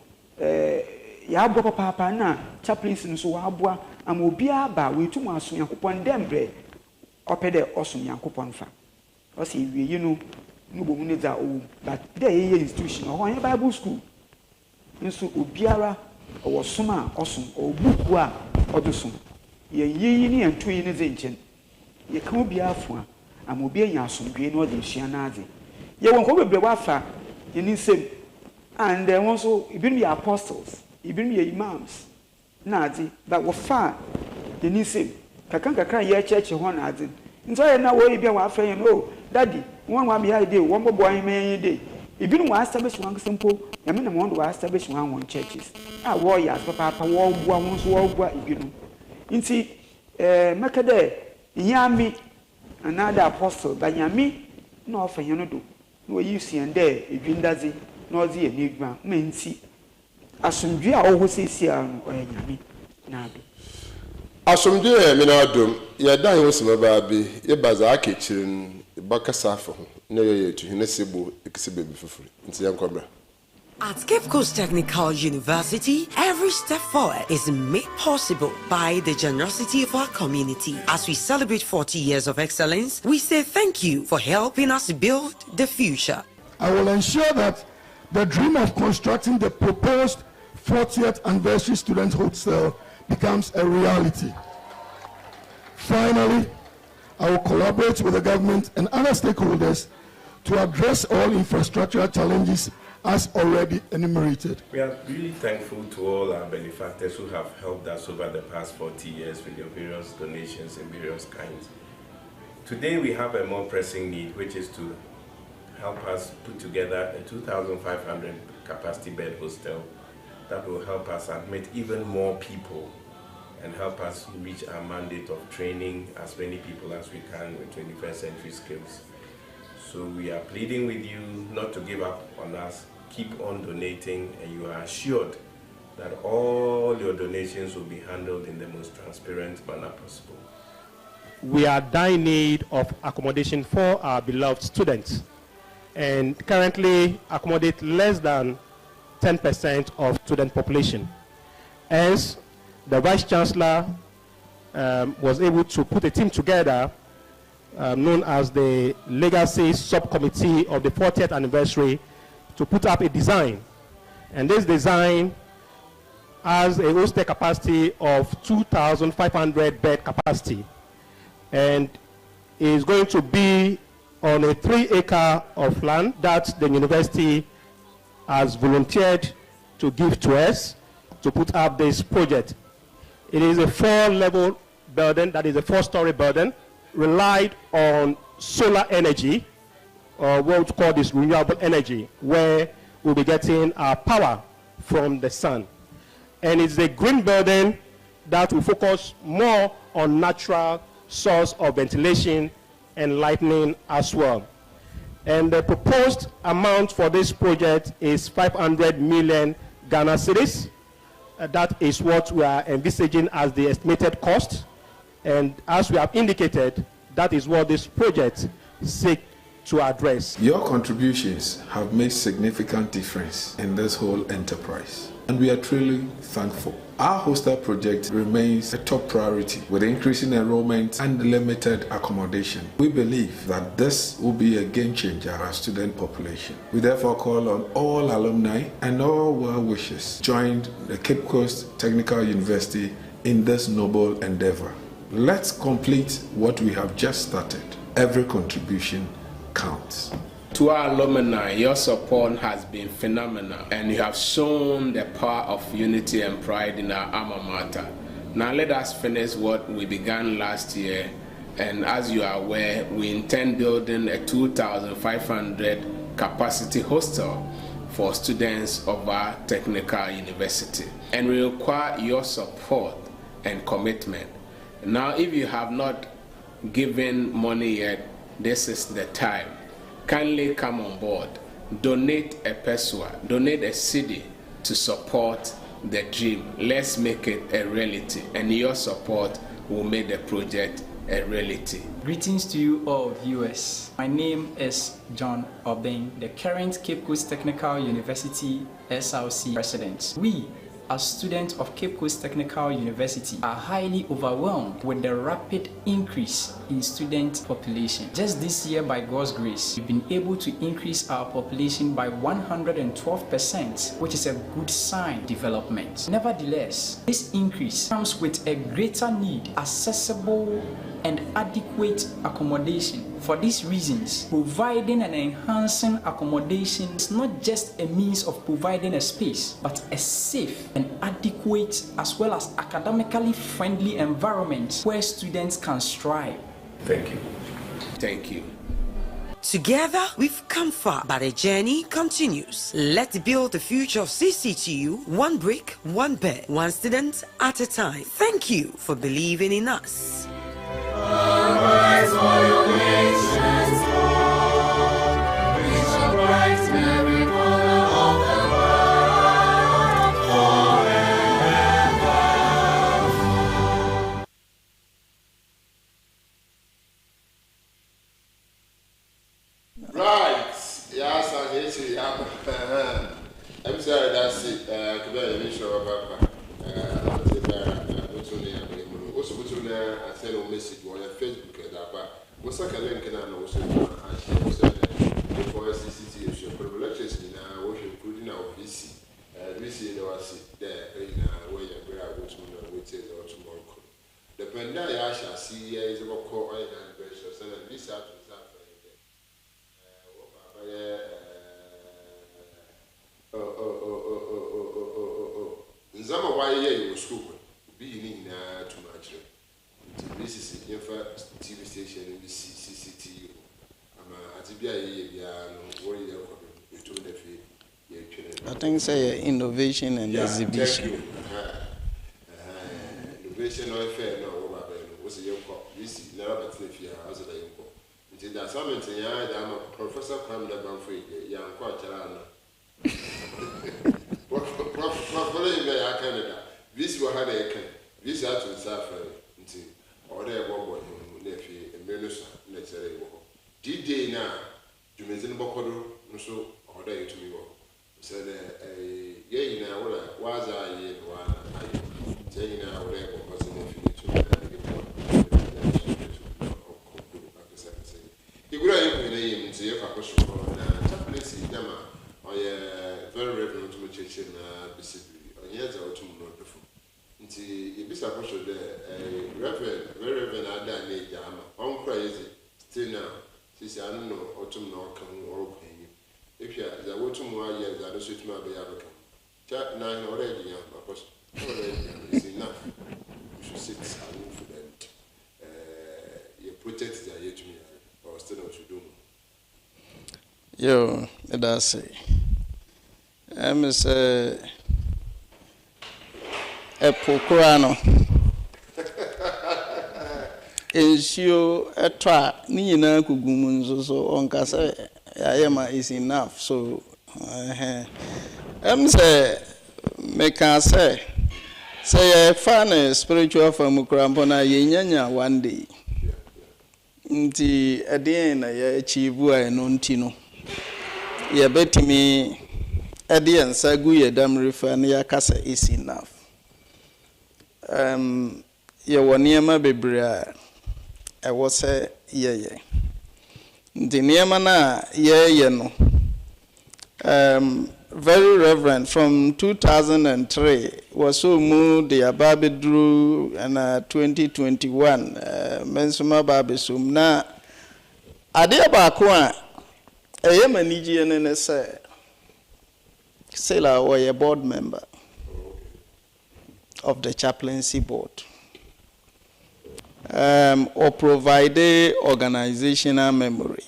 ya abo papa na chaplains nso wa aboa am obi aba we tu mu aso yakopon dembre opede oso yakopon fa o se wie yi no no bo mu za o but there ye institution o Bible school nso obiara o soma oso o buku a odoso ye yi ni entu yi ne zenchen ye kan obi afo am obi anya asomdwe no de hia na ade ye won ko bebre wa fa ye ni nsem and then also even be apostles even be imams na ade but wo fa ye ni nsem kakra ye church ho na ade nso ye na wo yi bia wa fa ye no daddy won wa me ide won bobo an me ide even wa establish one simple I mean won wa establish one churches ah wo ya papa wo bua won so wo bua ibinu nti meka de yami another apostle but yami no ofa ye no do no yi sien de edwindaze no ze ye nedwa menti asomdwe a wo sesi a no yami na do asomdwe me na dom ye dan wo sima ba bi ye baza akechirin bakasa afo na ye tu hene sebo ekisebe bi fufuri nti yankobra. At Cape Coast Technical University, every step forward is made possible by the generosity of our community. As we celebrate 40 years of excellence, we say thank you for helping us build the future. I will ensure that the dream of constructing the proposed 40th anniversary student hostel becomes a reality. Finally, I will collaborate with the government and other stakeholders to address all infrastructural challenges as already enumerated. We are really thankful to all our benefactors who have helped us over the past 40 years with their various donations in various kinds. Today we have a more pressing need, which is to help us put together a 2,500 capacity bed hostel that will help us admit even more people and help us reach our mandate of training as many people as we can with 21st century skills. So we are pleading with you not to give up on us, keep on donating, and you are assured that all your donations will be handled in the most transparent manner possible. We are in need of accommodation for our beloved students, and currently accommodate less than 10% of student population. Hence, the Vice Chancellor was able to put a team together known as the Legacy Subcommittee of the 40th anniversary to put up a design. And this design has a hostel capacity of 2,500 bed capacity and is going to be on a 3-acre of land that the university has volunteered to give to us to put up this project. It is a 4-level building, that is a 4-story building, relied on solar energy, or what we call this renewable energy, where we'll be getting our power from the sun. And it's a green building that will focus more on natural source of ventilation and lighting as well. And the proposed amount for this project is 500 million Ghana cedis. That is what we are envisaging as the estimated cost. And as we have indicated, that is what this project seeks to address. Your contributions have made significant difference in this whole enterprise, and we are truly thankful. Our hostel project remains a top priority with increasing enrollment and limited accommodation. We believe that this will be a game changer for our student population. We therefore call on all alumni and all well-wishers join the Cape Coast Technical University in this noble endeavor. Let's complete what we have just started. Every contribution counts. To our alumni, your support has been phenomenal, and you have shown the power of unity and pride in our alma mater. Now let us finish what we began last year, and as you are aware, we intend building a 2,500 capacity hostel for students of our technical university, and we require your support and commitment. Now, if you have not given money yet, this is the time. Kindly come on board. Donate a peswa, donate a cedi to support the dream. Let's make it a reality, and your support will make the project a reality. Greetings to you all viewers. My name is John Obeng, the current Cape Coast Technical University SLC president. We as students of Cape Coast Technical University, are highly overwhelmed with the rapid increase in student population. Just this year, by God's grace, we've been able to increase our population by 112%, which is a good sign development. Nevertheless, this increase comes with a greater need, accessible and adequate accommodation. For these reasons, providing and enhancing accommodation is not just a means of providing a space, but a safe and adequate as well as academically friendly environment where students can strive. Thank you. Thank you. Together, we've come far, but the journey continues. Let's build the future of CCTU, one brick, one bed, one student at a time. Thank you for believing in us. Arise for your nations, Lord. We shall bright every corner of the world forever. Right. Yes, I hate you. I'm sorry, that's it. Could be a mission of I sent a message on Facebook what's like a link and I know so before CCTU lectures in our work, including our VC. VC was there in a way I go to or tomorrow. The Penda I shall see is about call and versus and this happens Zama why you school be in too much. This is the TV station in the CCTU. I think say innovation and exhibition. Innovation or fair no was a young cop. This is never but if you are as a young cop. It is that summit and I'm a professor come that one for young quite Canada. This will have a can. This out to suffer. Or there were nephew and Menusa, let's say. D-Day now, you may send Bokodo, no so, or there to me. Said, yea, now, was I yet one? I say now, whatever was in the future. You would have been named to your papa, Chaplancy, Dama, or very reverend to my church and basically, or years or two more before. If this apostle there, very reverend Ada Nejama, on crazy, still now, since I don't know, autumn nor come or paying. If you are the autumn 1 year, I don't switch my baby. Chat 9 already, apostle. Already is enough. You should sit and move for them. You protect the yet to me, or still not to do. Yo, that's it. I'm a Epokrano ensure a trap, Nina Kugumun, so on Casa Ayama is enough. So, say, MICAH say, a fan spiritual from Crampona Yenya one day. Nti Adiana Chibu and Nontino. Ya bet me Adian Sagu Dam Rifania Casa is enough. Ya waniema bebrea I was say ye the niema na ye no very reverend from 2003 was so moved the ababedru and 2021 mensuma babesum na ade baako a maniji ene say la or board member of the Chaplancy board, or provide organizational memory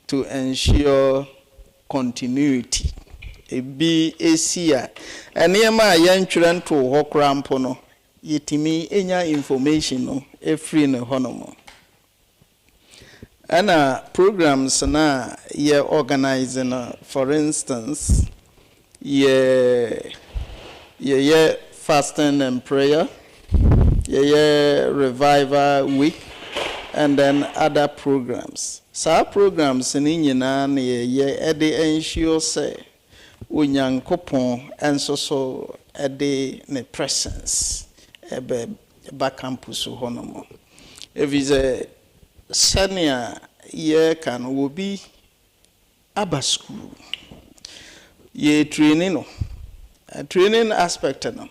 to ensure continuity. Be a seer, and near my young children to walk rampono, yetimi enya information no free no honomo. And programs na ye organizing, for instance, ye fasting and prayer, ye revival week, and then other programs. So programs in Indian ye ensure say Onyankopon enso so ede ne presence ebe ba campus honomo. If is a senior year can will be aba school. Ye training training aspect no.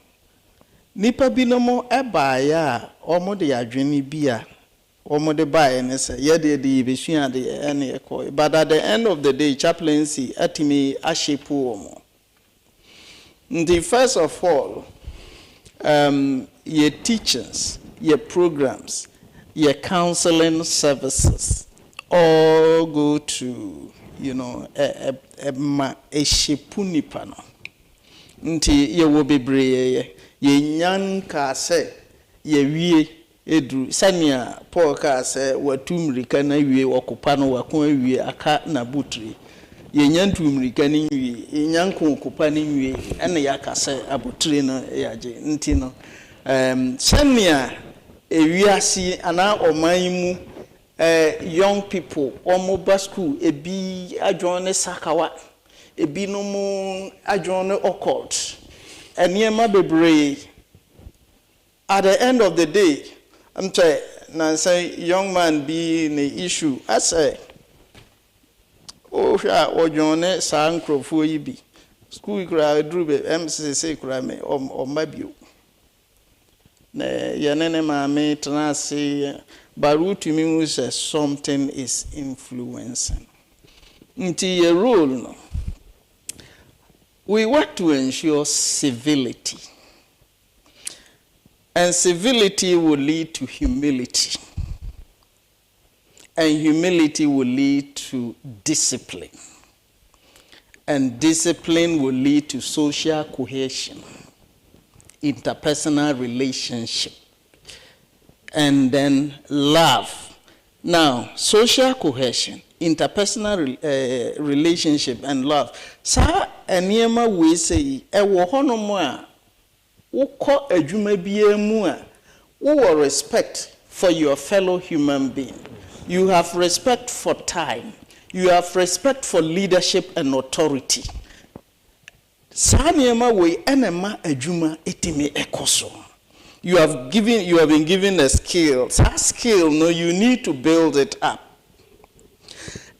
Nipa binomo eba ya omo de adwene bia omo de buy and say ye de besua de ene ekoi. But at the end of the day, chaplaincy atimi ashepu omo. The first of all, your teachers, your programs, your counseling services all go to, you know, a shepunipa no. Nti ye wo bebree ye nyanka se ye wie edu sania Paul ka se watumrika na wie okopa no wakon awie aka na butri ye nyantumrika ni wie ye nyanko okopa ni wie ene ya ka se abutri no yaje nti no sania ewiase ana oman mu young people omoba school ebi adwon sakawa ebi no mu adwon occult eniema bebree. At the end of the day, I'm saying, now say young man be in the issue. I say, oh yeah, or John San Crofo be school crowd drew be MCC crime or maybe yanene mame transi baru to me says something is influencing. Into a role no. We want to ensure civility. And civility will lead to humility. And humility will lead to discipline. And discipline will lead to social cohesion, interpersonal relationship, and then love. Now, social cohesion, interpersonal relationship, and love. Sa eniema we say, ewo hono mo a woko adwuma bia mu a wo respect for your fellow human being. You have respect for time. You have respect for leadership and authority. Sa eniema we enema adwuma etime ekoso. You have been given a skill. That skill, no, you need to build it up.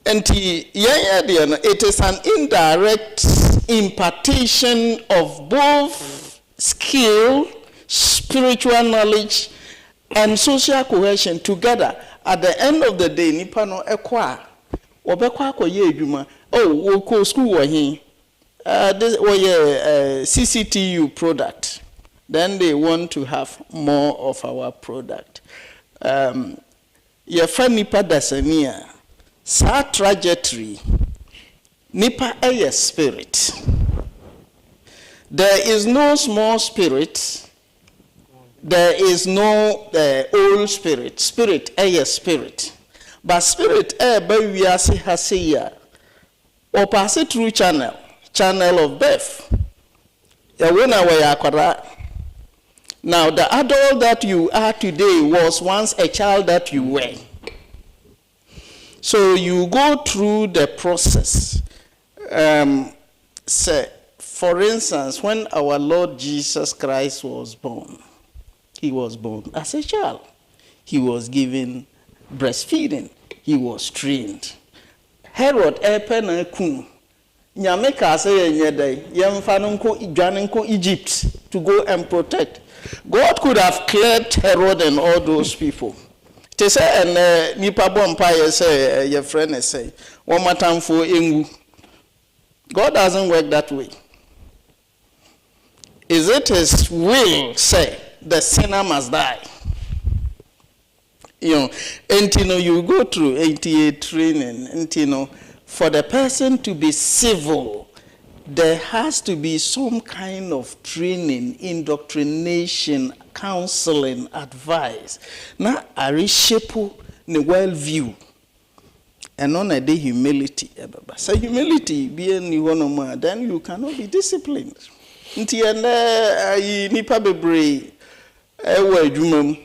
And it is an indirect impartation of both skill, spiritual knowledge, and social cohesion together. At the end of the day, nipano ekwa obekwa ko ye adwuma. Oh, we go school wa hin. This CCTU product. Then they want to have more of our product. Your nipa dasania. Sa trajectory, nipa a spirit. There is no small spirit. There is no old spirit. Spirit a spirit. But spirit a we are hasiya. Or pass it through channel of birth. Now the adult that you are today was once a child that you were. So you go through the process. Say, for instance, when our Lord Jesus Christ was born, he was born as a child. He was given breastfeeding. He was trained. Herod Epenakun, Nyameka say Yamfanunko Egypt to go and protect. God could have cleared Herod and all those people. Te say and nipa bompire say your friend say one more time for engu. God doesn't work that way. Is it his will say the sinner must die? You know, and you know you go through ATA training, and you know for the person to be civil, there has to be some kind of training, indoctrination, counseling, advice. Now, I reshape the world view. And on a day, humility. So humility, being one of more, then you cannot be disciplined. Until nipa bebre, ewe jumam.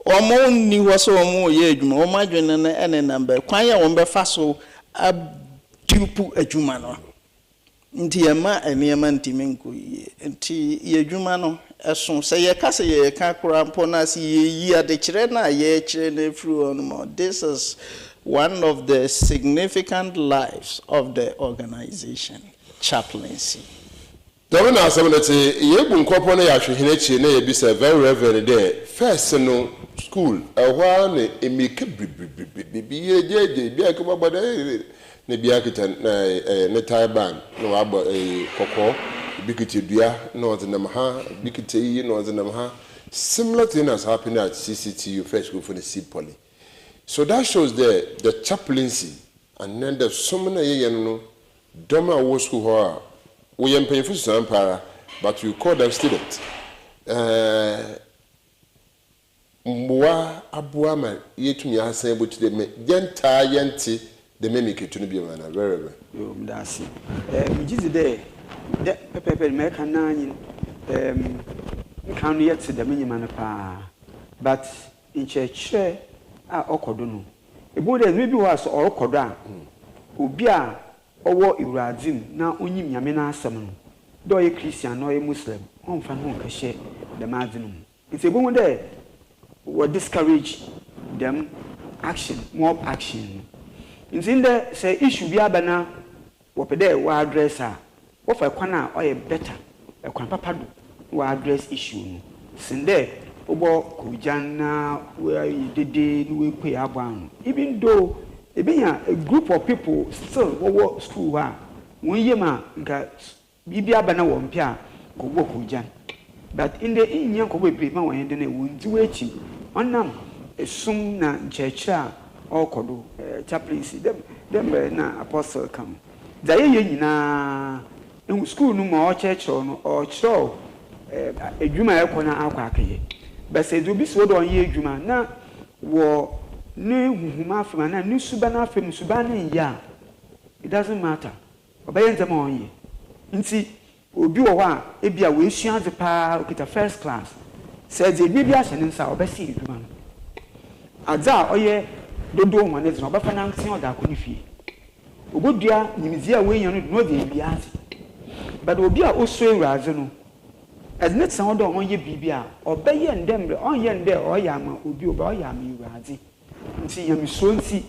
Omo ni waso omo ye jumam. Oma jwenene ene number. Kwanya wombe faso abdupu ejumano. nti yɛma nneɛma ntimi nkɔ yie nti yɛdwuma no ɛso sɛ yɛka sɛ yɛka kora mpo na sɛ yɛyi adekyerɛ na yɛkyerɛ no afiri hɔ no ma this is one of the significant lives of the organization Chaplancy. Domina asɛmnɛte yɛbu nkɔpɔ no yɛahwehene akyi na yɛbisa very reverend dɛ first no school ɛhɔ ne emike bibi yɛgye bi akɔbɔbɔda ne bi akita ne taiban na wabɔ kɔkɔ bi kita dua na ɔdzenam ha bi kita yi na ɔdzenam ha. Similar thing has happened at CCTU first school for the seed poly. So that shows the chaplaincy and then the summon a no doma wo school ho we am paying for some para, but you call them students. Mwa abuama yetumi asan but the yenta yenti the memike to be man very very. Yo mdasi. Mi jizi de pepe me kan nanyin kan yet the minimum pa, but in church a okodo no. Ebo de maybe was or okodo obi a owo iwradzim na onyim nyame na asem no do ye Christian no ye Muslim on fa no ka hye the madzinum it's ebo mo de we discourage them action mob action in the say issue bi abana wo pede wa address a wo fa kwana o ye better e kwan papa do wa address issue no sinde obo kujana we dede no we kwe aban even though a group of people still wo school wa won yema nka bibia bana wo mpia ko wo kujan but in the inyan ko bebre ma won de na won di wechi onam esum na nchechira okodo chaplaincy dem na apostle come da ye nyina school no ma o chechiro no o chiro edwuma e ko na akwa akeye but say do bi so do on ye edwuma na wo ne huhuma afema na ne suba na afem suba ne ya it doesn't matter obaye ntama onye nti obi wo a ebia we sua de pa okita first class say de bi bia hye ne nsa obesi edwuma no adza oye dodo ho ne zina obafa na ntin oda akoni fie obodua nyimizi a we yan no de bia ase but obi a oso ewuraze no as net san do onye bibia obaye ndemre onye nde oyama obi oba oyama ewuraze nti yamiso nti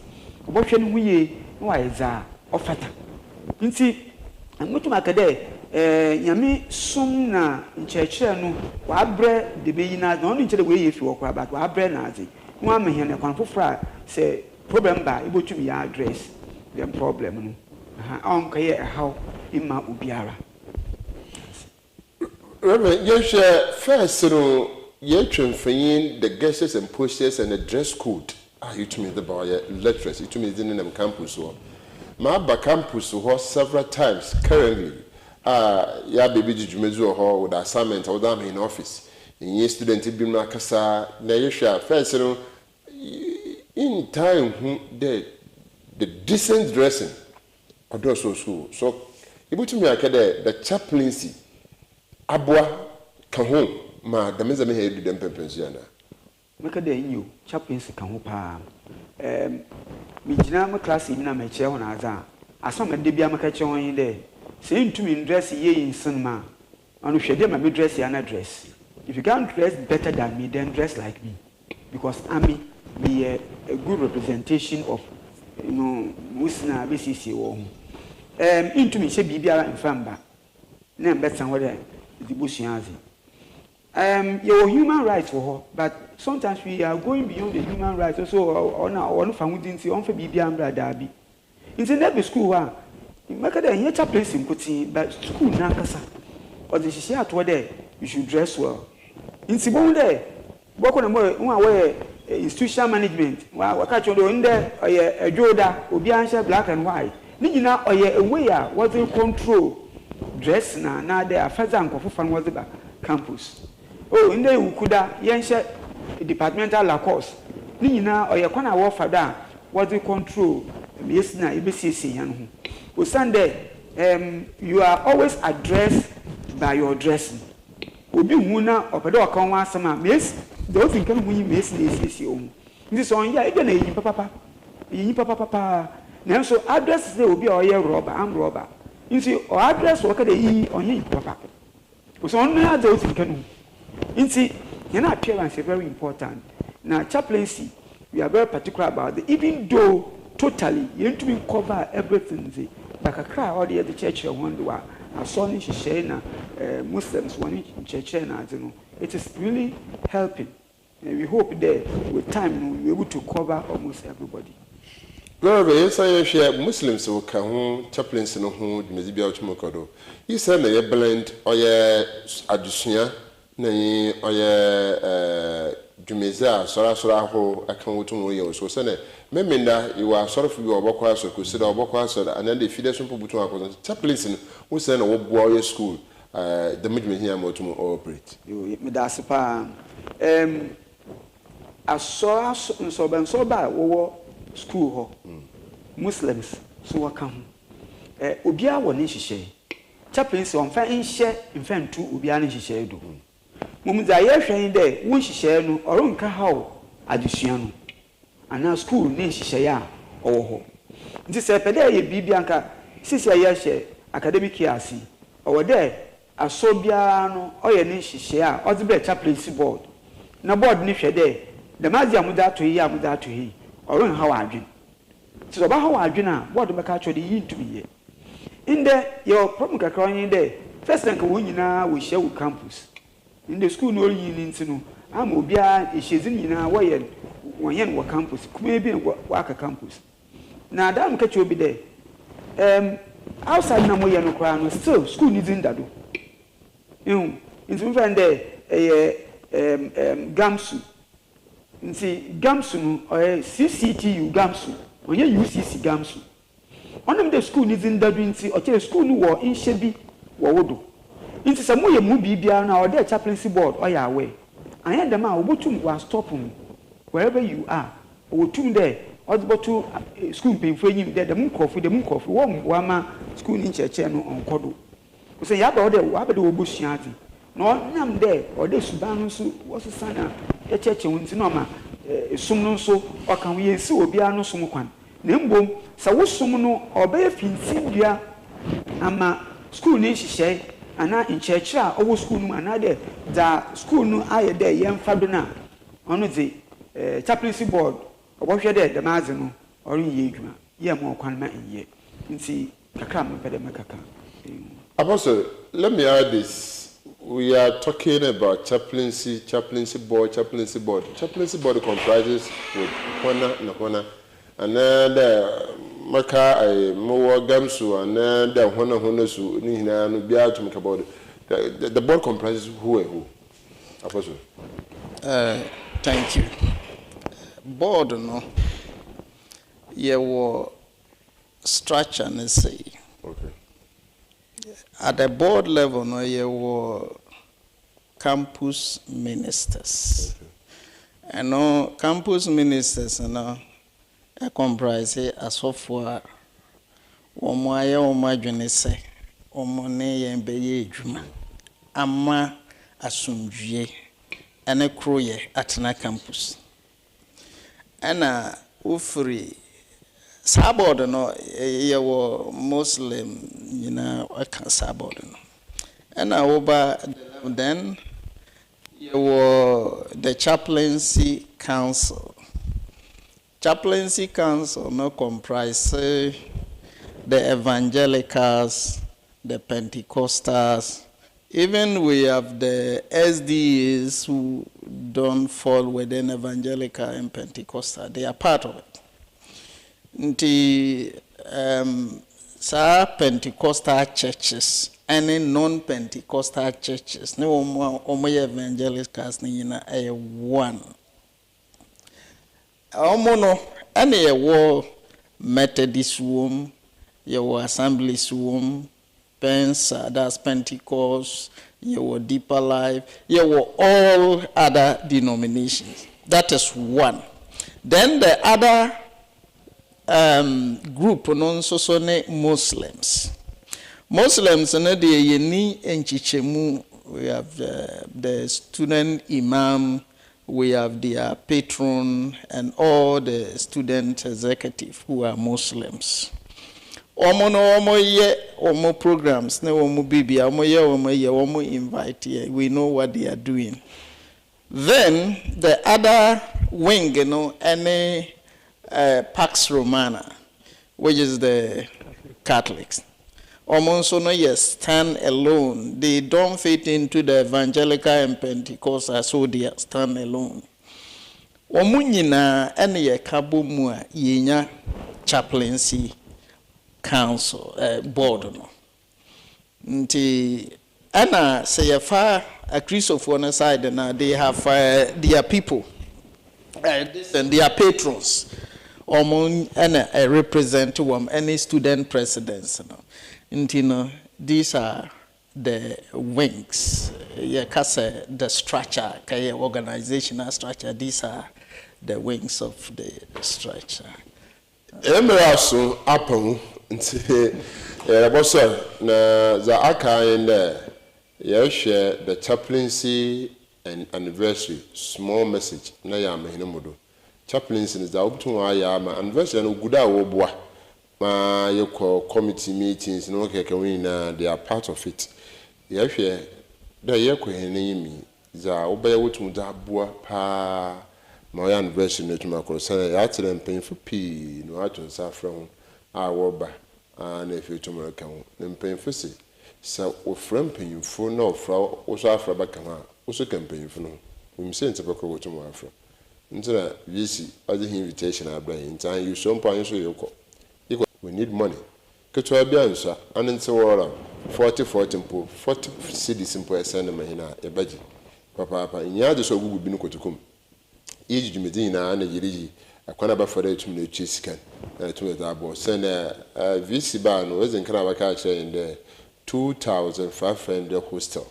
obotwe ne huye wa eza ofata nti amutu makade yami sum na nchechire no wa abre de beyina no no nchele we yefi wokra but wa abre na ade no amhe ne kwan fofra say problem ba ibotumi ya address the problem no on ka ye how imma obiara Reverend you first no you twemfanyin the guests and posters and the dress code. You to me the boy lecturers, you to me in them campus or my campus who several times currently. Ya baby Jumezu or with assignment or down in office. In your student been Makasa, Nayesha, first in time the decent dressing or do so able to me I the chaplaincy Abwa Kahom, ma the Mizame head them pensiona. Maka de you chaplaincy kan ho pa mi gina ma class ina ma che ho na aza asoma de bia maka che won de say ntumi dress ye insin ma anu hwede ma me dress ya na dress if you can't dress better than me then dress like me because ami be a good representation of musna BCC wo ntumi che bibia mfamba na mbetsa ho de dibusuazi your human rights for her, but sometimes we are going beyond the human rights. Also, on family, on for BB Dabi. In the next school, you make a year place in Kuti, but school Nakasa. Or the Shia to there, you should dress well. In Sibon there, work on a more way institutional management. While catch you in there, or a Joda, Obiansha, black and white. Nina or a way, what they control dress now there, Fazan Kofan was the campus. Oh, in the Ukuda, Yansha departmental la course. Nina or your corner war fada, what they control, yes, na EBCC, and who Sunday, you are always addressed by your dressing. Obi Muna or Pedro Conwa Sama, miss, those in come we miss this own. This on ya, again, papa, papa. Now, so address they will be all year robber, I'm robber. Inti or address work at the on him, papa. So only those in canoe. Inti, your appearance is very important. Now, chaplaincy, we are very particular about it, even though totally you need to cover everything. Like a crowd or the other church, I wonder, a son in Shishena, Muslims, one in church, and it is really helping. And we hope that with time we'll be able to cover almost everybody. Brother, yes, I share Muslims who come chaplains in who the Mizibia Chimokodo. You said that you blend or your addition, nay, or your Jumeza, Soraho, account to you. So, Senate, Memenda, you are sort of your Bokwas or consider Bokwas, and then the Federation Pubutu chaplains who send a warrior school, the midway here more to operate. You, Medasipa, I saw so bad school Muslims so welcome. Ubia one ishe. Chaplains on fan share in fan two Ubian share do. Mums I hear saying there, one share no or unka how addition. And now school name share or this a pede bianca, 6 years share academic year see. Over there, a sobiano or your niche share or the bed chaplaincy board. Na board niche there. The Mazia Muda to hear Muda to he. Or how I dream. So about how I dream, what do I catch the to be? In there, your problem crying there. First, and Kawina we share with campus. In the school, no union to know. I'm Obia, she's in way one yen campus, maybe work a campus. Now, damn catch you be there. Outside Namoya no crown, still school needs in that. In some friend there, a gamsu. Nti gamsu or CCTU gamsu or UCC gamsu. One of the school needs in the Drincy or school no war in Shebi Wawodo. Into some way movie now or their chaplaincy board or your way. I had the man who was stopping wherever you are or two there or the to school paying for you there the moon coffee, one wama school in church on Kodo. We say Yaba there, Wabado Bushiati. No, none there or the Subanus was a son. The church went to Noma, Sumno so, or can we see Obiano Sumukwan? Nimbo, Sawusumo, or Bay Finsibia, Ama school nation share, and not in church, or school, another, the school no I there, young Fabina, on the chaplaincy board, or what you're there, the Mazano, or in Yegma, more Kwanma in Ye. You see, Kakam, Pedamaka. Apostle, let me add this. We are talking about chaplaincy board. Chaplaincy board comprises with Hona, and then the MICAH, more Gamsu, and then the Honasu, Nina, and be able to make about it. The board comprises who and who? Apostle. Thank you. Board, no. Your structure, and say. Okay. At the board level, no, you were campus ministers. Okay. And no campus ministers, no, comprise a software. Omoya omajunese, omone yembeye juma, ama asumjie, ane kroye atna campus. Ana ufri. Sabord no ye were Muslim, you know, I can't sabord no. And over then you were the Chaplaincy Council. Chaplaincy Council no comprise the evangelicals, the Pentecostals, even we have the SDAs who don't fall within evangelical and Pentecostal. They are part of it. The Pentecostal churches and non-Pentecostal churches, no more evangelicals, a one. Omono, any war Methodist womb, your Assemblies womb, Pensa, that's Pentecost, your Deeper Life, your all other denominations. That is one. Then the other group non so Muslims. Muslims na de yeni enchichemu. We have the student imam, we have their patron, and all the student executive who are Muslims. Omo no omo ye omo programs ne omo bibi omo ye omo invite ye. We know what they are doing. Then the other wing, you know, any Pax Romana, which is the Catholics. Almost no yes, stand alone. They don't fit into the evangelical and Pentecostal, so they stand alone. Omunyina any ye kabo mua yenya chaplaincy council board no. Nti ana say far a Christopher on the side now they have their people and their patrons and represent any student presidents these are the wings the structure organizational structure. These are the wings of the structure. Emiraso apon nti boso na za aka in there. You share the chaplaincy and anniversary small message na ya mahinamudo. Chaplaincy is the option ya ma anniversary no guda wo boa. Ma yeko committee meetings no keke na they are part of it. You share the yeko henemi za obeye wotum da boa pa ma ya anniversary no tuma ko say ya tire mpenfo pi no ato safra ho a wo ba na efi tuma kan mpenfo si so ofram panyimfo na ofra oso afra bakama oso kampanyimfo no we say nte bako woto mo afra ntina visi as the invitation abran ntan you so mpan so yeko we need money ketwa bia nsa anente wora 40 cedis mpo send me hina e baji papa nya de so gugu bi no kotukum eji jumedi na na yiriji akwana ba fore tum na echi sikan na tum da abo send visi ba no we zinkana baka kire inde 2,500 hostel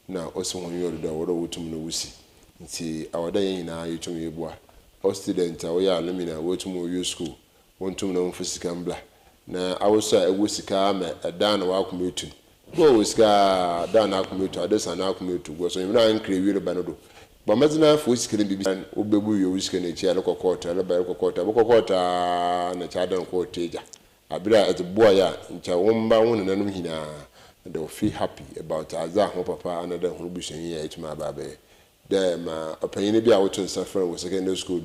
na oso won yodo da woro wotum no wusi nti awada yin na yitum yebua o student a we alumina wotum wo school wontum no mfusika mbla na awosa ewusika ma eda na wakometu go wusika da na akometu adesa na akometu go so yin na nkre wiru banodo ba mazina fo sikere bibi obebu yo wusika na echi ale kokota le ba kokota na chadan ko teja abira etboa ya ncha womba won nanum hina. They will feel happy about Azah, Papa, another who be saying, yeah, it's my baby. There, my opinion be out in Safran was secondary school.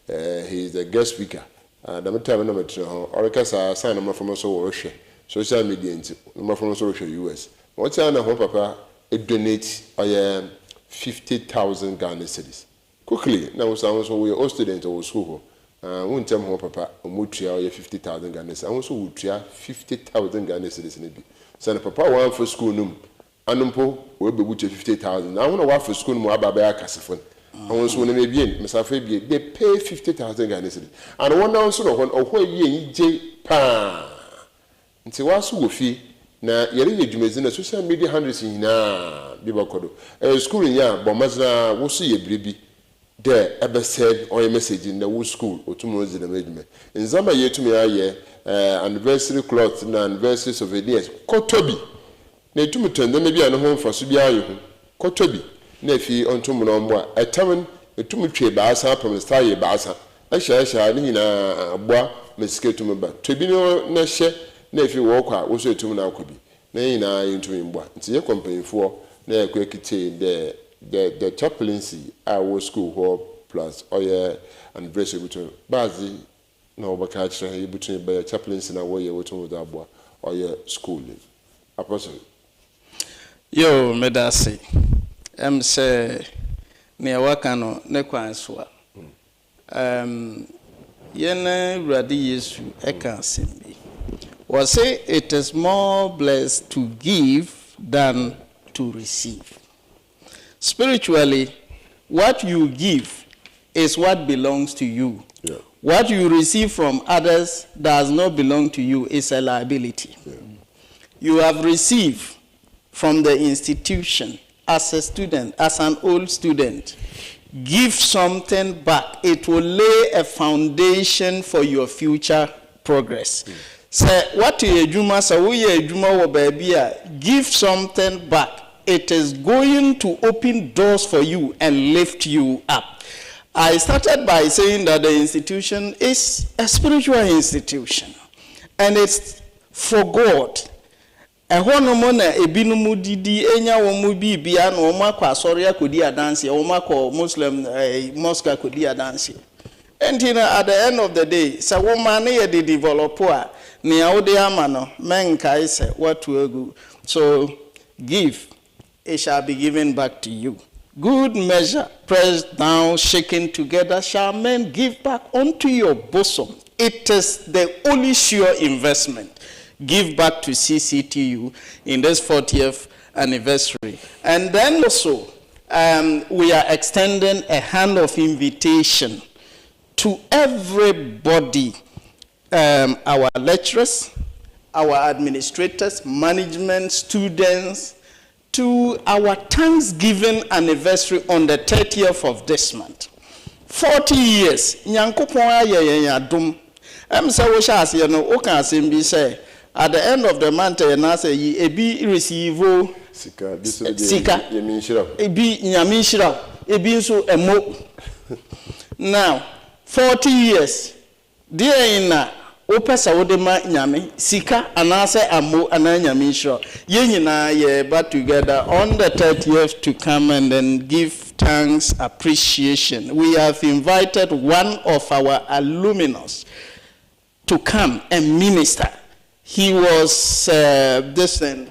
He is the guest speaker. The time number 2, or a sign of from Russia, social media, number from Russia, US. What's an home, Papa? It donates 50,000 Ghana cedis. Quickly, now someone so we all students or school. One time, home, Papa, Mutria 50,000 Ghana cedis. I also would try 50,000 Ghana cedis in it. Sana papa one for school num anumpo we be buche 50,000 na wona wa for school mu aba ba akasefon awon so na mebien mesafa bie they pay 50,000 Ghana cedis and one now so no ho ye je pa nti waso wo fi na yere ye dwumezi na social media hundreds hina bi bakodo school nya bomazna wo so ye bribi there ebe said on a message in the wood school otumo zina medme nzama yetumi aye anniversary cloth na anniversary souvenirs kotobi na etumi tende me bia no ho mfaso bia ayo ho kotobi na fi ontum no mbo etamen etumi twe baasa pam style baasa ahia ni na agboa mesiketum ba tobi no na hye na fi wo kwa wo so etum na akobi na nyina yentumi mbo nti ye companyfo na ekwekite the chaplaincy our school hall plus oye anniversary between bazi na obaka kire between by chaplaincy na we wotum da abo oye school apostle yo medasi say ne waka no ne kwanso yene radi yesu eka simbi was say it is more blessed to give than to receive. Spiritually, what you give is what belongs to you. Yeah. What you receive from others does not belong to you. It's a liability. Yeah. You have received from the institution as a student, as an old student. Give something back. It will lay a foundation for your future progress. Say, what you give something back. It is going to open doors for you and lift you up. I started by saying that the institution is a spiritual institution. And it's for God. Ehonumona ebinumu didi enya womu bibia na womu kwa soria kodi adanse womu kwa Muslim mosque kodi adanse. And at the end of the day, so woman ye the developer ni awde amano men kai say what will go. So give, it shall be given back to you. Good measure, pressed down, shaken together, shall men give back unto your bosom. It is the only sure investment. Give back to CCTU in this 40th anniversary. And then also, we are extending a hand of invitation to everybody, our lecturers, our administrators, management, students, to our Thanksgiving anniversary on the 30th of this month. 40 years. Nyankopon ye adom. Say we shall say no o kan say be say at the end of the month na say ebi receive sika ebi nyame hira ebi nso emo. Now 40 years there na o pesa wo de ma nyame sika anase amo ana nyame hira ye nyina ye back together on the 30th to come and then give thanks, appreciation. We have invited one of our alumnus to come and minister. He was student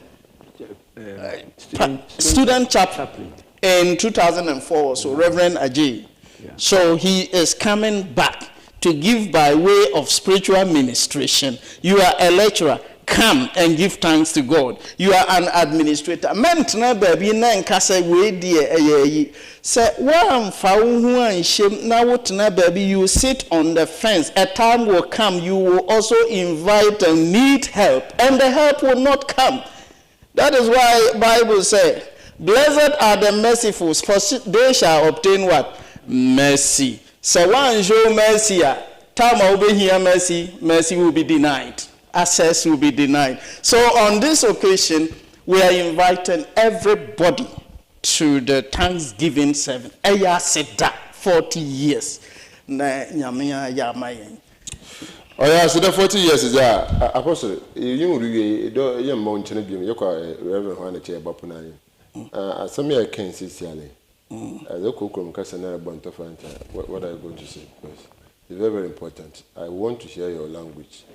chaplain in 2004, so Reverend Ajay. Yeah. So he is coming back to give by way of spiritual administration. You are a lecturer. Come and give thanks to God. You are an administrator. Mentna baby na nkasa we die say one fa hu an shem na wotna baby you sit on the fence. A time will come you will also invite and need help and the help will not come. That is why Bible say, blessed are the merciful for they shall obtain what? Mercy. So one show mercy, time will be here mercy, mercy will be denied. Access will be denied. So on this occasion, we are inviting everybody to the Thanksgiving service. Eya seda 40 years. Na nyamia ya mayen. Oh yeah, so the 40 years is there. Apostle, you do you mountain bi you kwa Reverend Juan che bapuna ni. Asemi I can see siale. As a kokrom kasa na bonto fanta. What are you going to say? Because it's very, very important. I want to share your language.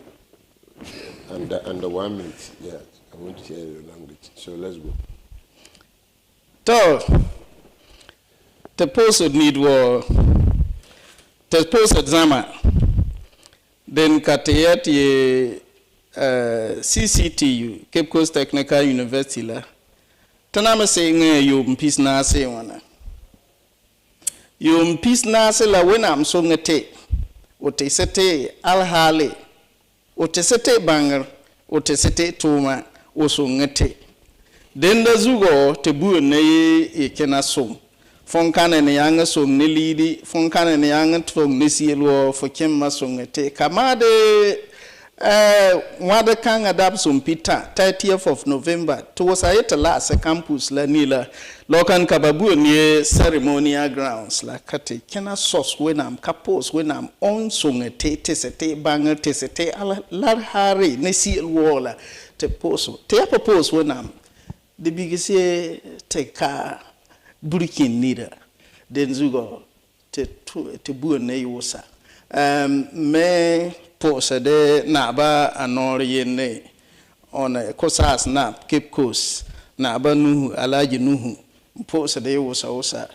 And the 1 minute, yeah, I want to share your language. So let's go. So, the post need war. The post exam. Then katayat ye CCTU, Cape Coast Technical University la. Tanama saying you peace na say wana. You peace na say la when I'm so ngete. Ote sete alhale. Otesete banger, otesete tuma, oso ngete. Denda zugo te bu ne e kena som. Fonkane ne yanga som ne lidi, fonkane ne yanga tfong ne sielo fo kemma som ngete. Kamade wade kanga dab som pita 30th of November to was ayeta la se campus la nila lokan kababu ne ceremonial grounds la kate kena sos when am kapos when am on songete tesete banger tesete ala lar hari ne sielo la te poso te propose when am the biggest te ka burikin nida den zugo te bu ne yosa me posa de naba anori yene on a kosas na Cape Coast naba nuhu alaji nuhu posa de wosa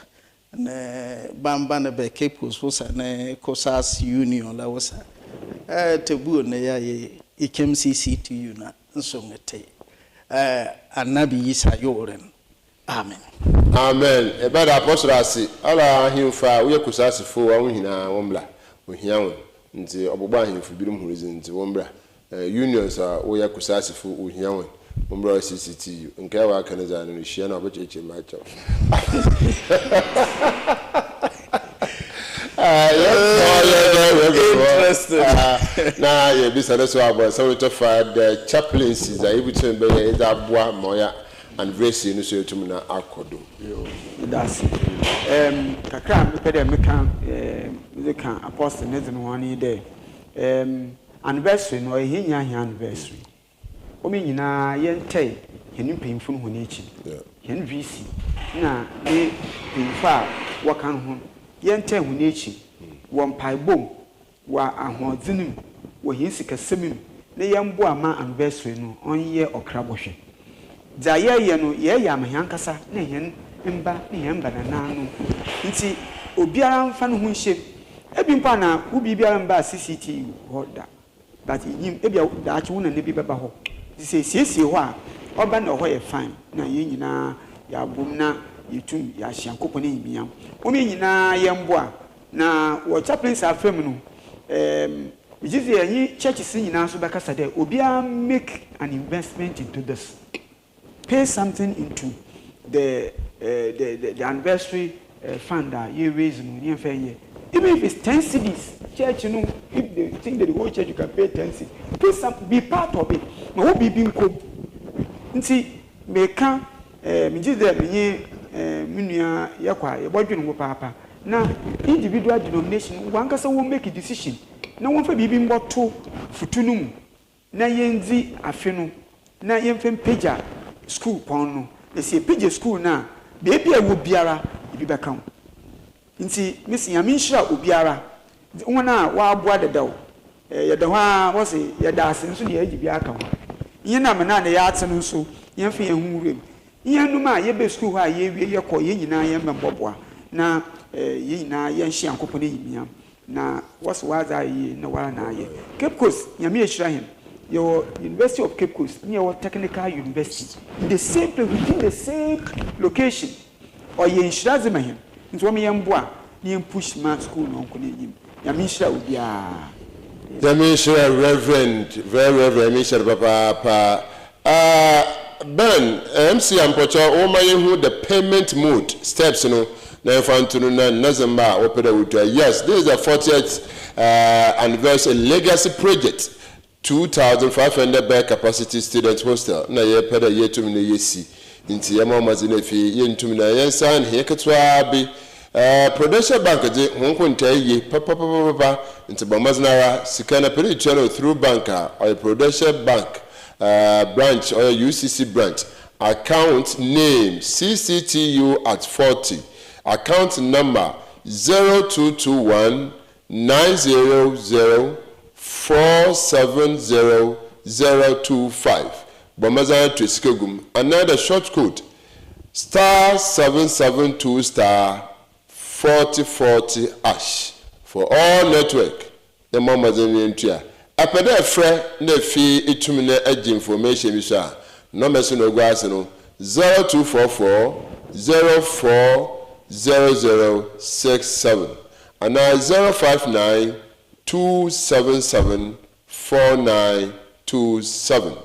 ne bamba na be Cape Coast wosa ne kosas union la wosa tebu ne ya ye ikem CCTU na nsongete anabi yisa yoren amen Amen. Ebada apostle asi ala himfa we kusasi fo wa hina wombla ohiawo nti obogba himfa birum hurizi nti wombra unions a we kusasi fo ohiawo wombra CCTU nke wa kaneza no hia na obecheche macho Nah, yeah, this is about so to find the Chaplancy is able to be a boa moya and race in so to na akodo. That's kakra me can apostle next one day. Anniversary no hinya anniversary. omi nyina yente henu mpemfo ho n'echi henu VC na ne pemfa wakan ho yente ho n'echi wo mpaibom wa ahodzinem wo hinsikasem ne yembo ama anniversary no onye okrabohwe dza ye no ye ya amahankasa ne hen mba ne hen bana nanu nti obiara mfa no ho nhye ebi mpa na ubi biara mba CCTU hoda but yim ebi da achi wona ne bi beba ho se siesie ho a oba na ho ye fine na ye nyina ya bom na yetum ya hyankopɔ ne yimiam omi nyina yemboa na wo Chaplancy afem no Jesus ye churches nyina so bekasa there obiara make an investment into this, pay something into the anniversary fund that you raise no fair year. Even if it's 10 cedis, church, if they think that the whole church you can pay 10 cedis, pay some, be part of it. Ma who be being cool. Nti meka me Jesus me minua yakwa ye bodwene wo papa na individual denomination one kasa will make a decision na won fa bibi mboto futunu mu na yenzi afe no na yemfem pagya school pon no e se pagya school na baby a wo biara ibi beka nti misi ya minhira obiara wona wa aboa dedaw ye de ho a wo se ye da ase nso de agi bi aka ho yina me na ne ya ate no nso yemfe ye hu wurem yenu ma ye be school ha ye wie ye kɔ ye nyina ye mbɔboa na ye nyina ye nhye ankopɔ ne yimia na was waza ye na wara na ye Cape Coast nyame ehira him your University of Cape Coast near your technical university in the same place within the same location or ye nhira zema him nti wo me yemboa ne push smart school no nko ne yim nyame ehira obia nyame ehira reverend very ehira papa Ben MC Ampocho Omaye who the payment mode steps na infantunu na Nazamba opera with yes this is the 40th anniversary legacy project 2,500 bed capacity student hostel na ye peda ye tumi na yesi nti ye mama zina fi ye ntumi na ye san he ketwa bi Prudential Bank je honkonta ye papa nti bamazina sika na pere channel through banker or Prudential Bank branch or UCC branch, account name CCTU at 40, account number 0221 900 470025. Bamaza to Skogum. Another short code *772 *4040 # for all network. The Mamazan apede frɛ na fi itumi na agi information bi so a number so no guase no 0244 040067 and 059 277 4927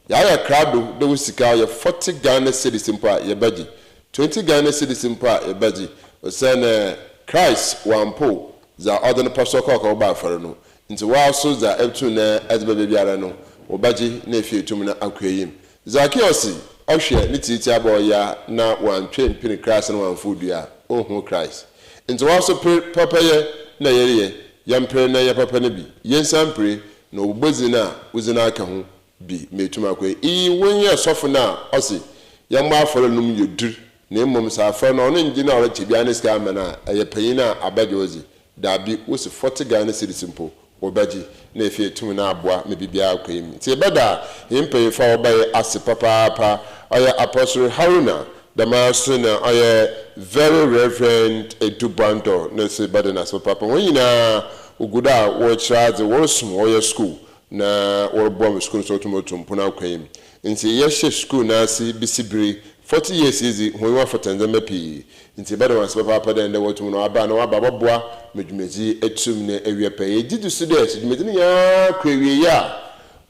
ya krado de usika ya 40 Ghana cedis mpo a ye bagi 20 Ghana cedis mpo a ye bagi osana Christ wampo za ordinary pastor ka ba fare no nti wa so za etu na ezbebe biara no obaji na efie tum na akweyim Zakiosi ohwe ni titi aboya na wantwe mpini Christ na wanfudua ohun Christ nti wa so papa ye na yeye yampre na ye papa na bi yensampre na obozi na uzina aka ho bi metum akwe wonye sofo na osi yamma aforo num yedur na emom sa aforo na ono ngi na ora tibia ne ska amana ayepanyi na abajozi dabi wosi 40 Ghana cedis simple obaji na efie tum na aboa me bibia akwem ti beda yempe fa obaye ase papa oya apostle Haruna the master na oya very reverend EDU-BUANDOH na se beda na so papa wonyina oguda wo charge wo sum oya school na wo bom school so tumotum puna akwem nti ye school na si bisibiri 40 years easy when we for Tanzania pi nti beda wan se papa den de wotum no aba na waba boa medwumezi etum na ewiape ejidu students dwumezi ya kwewie ya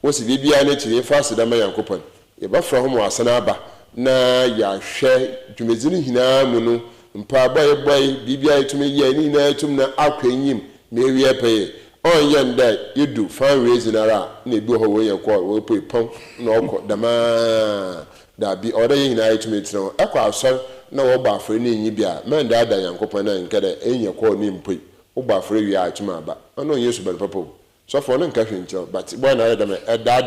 wosi bibia na chire fast da ma yankopon ye ba fra ho mo asana aba na ya hwe dwumezi ni hina mu no mpa boy bibia etum ye ni na etum na akwanyim na ewiape on yanda yedu fundraising ara na ebi ho wo ye kwa wo pon na okọ dama dabi oda yin na itumeti no ekwa asor na wo ba afre na enyi bia men da yankopon na nkede enye kwa ni mpoi wo ba afre wi atuma ba ono yesu bel papo So for no nka but when I dem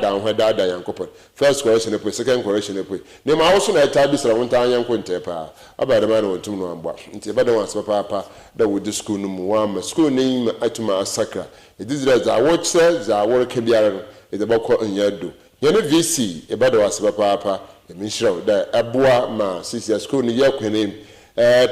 down where dada yankopon first correction epo second correction epo ne ma also na eta bi sra wonta yanko ntepa aba dem na wontum no amba nti ba dem was papa da wo di school no mu wa ma school ni atuma asakra e dizira za watch za work biara no e de bako nyado yene VC e ba da was papa e mi shira da aboa ma sisi school ni yakwenem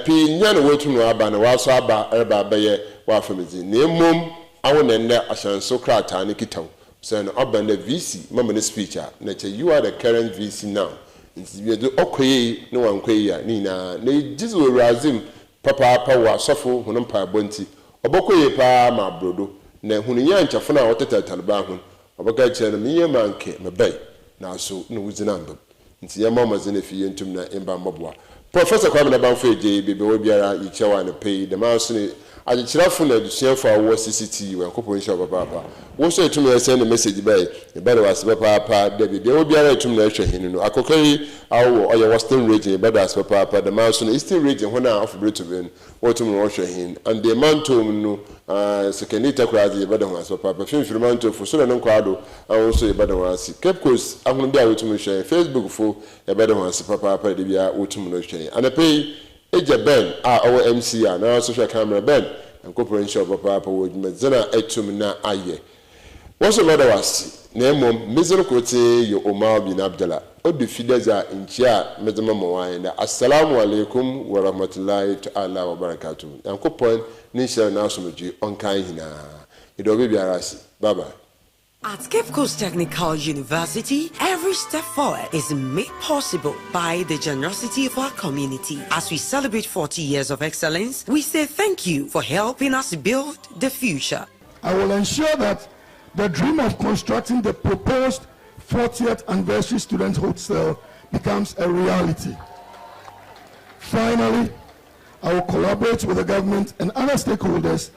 pi nya no wotum no aba na wa so aba eba baye wa famezi ne mom awo nende ashanso krata ne kitaw so no oba na VC mama ne speaker na che you are the current VC now nti bi do okoyi ne wankoyi a ni na jizo razim papa wa sofo hunum pa bonti obokoyi pa ma brodo na hunu nya nchafo na wotetatale ba hu oboka che no miye manke mebay na so no wuzina mbam nti ya mama zene fiye ntum na emba mboboa Professor Kwame Nabanfo eje bebe obiara yichewa ne pay the man so ne agirafo na edusiafo awo CCTU yankopon nsha papa wo so etum na send message by e bere was papa de bebe obiara etum na ehwe hinu no akokari awo oye Western region e bere was papa the man so ne Eastern region hona afobreto ben wotum na ehwe hin and the man to no sekenita kwazi e bere was papa finfiri man to fo so na nkwado awo so e bere was Cape Coast ahunu bia wotum ehwe Facebook fo e bere was papa de bia wotum na ehwe anape Eja Ben our MC na social camera Ben and corporation papa would mezana etum na aye. What's a lot of us? Name Mizero Kote yo Omar Bin Abdullah. O the fideza in chia mezama mwaenda. Assalamu alaikum wa rahmatullahi ta'ala wa barakatuh. And corporation nisha na sumuji on kaihina. Idobe biarasi. Bye bye. At Cape Coast Technical University, every step forward is made possible by the generosity of our community. As we celebrate 40 years of excellence, we say thank you for helping us build the future. I will ensure that the dream of constructing the proposed 40th anniversary student hostel becomes a reality. Finally, I will collaborate with the government and other stakeholders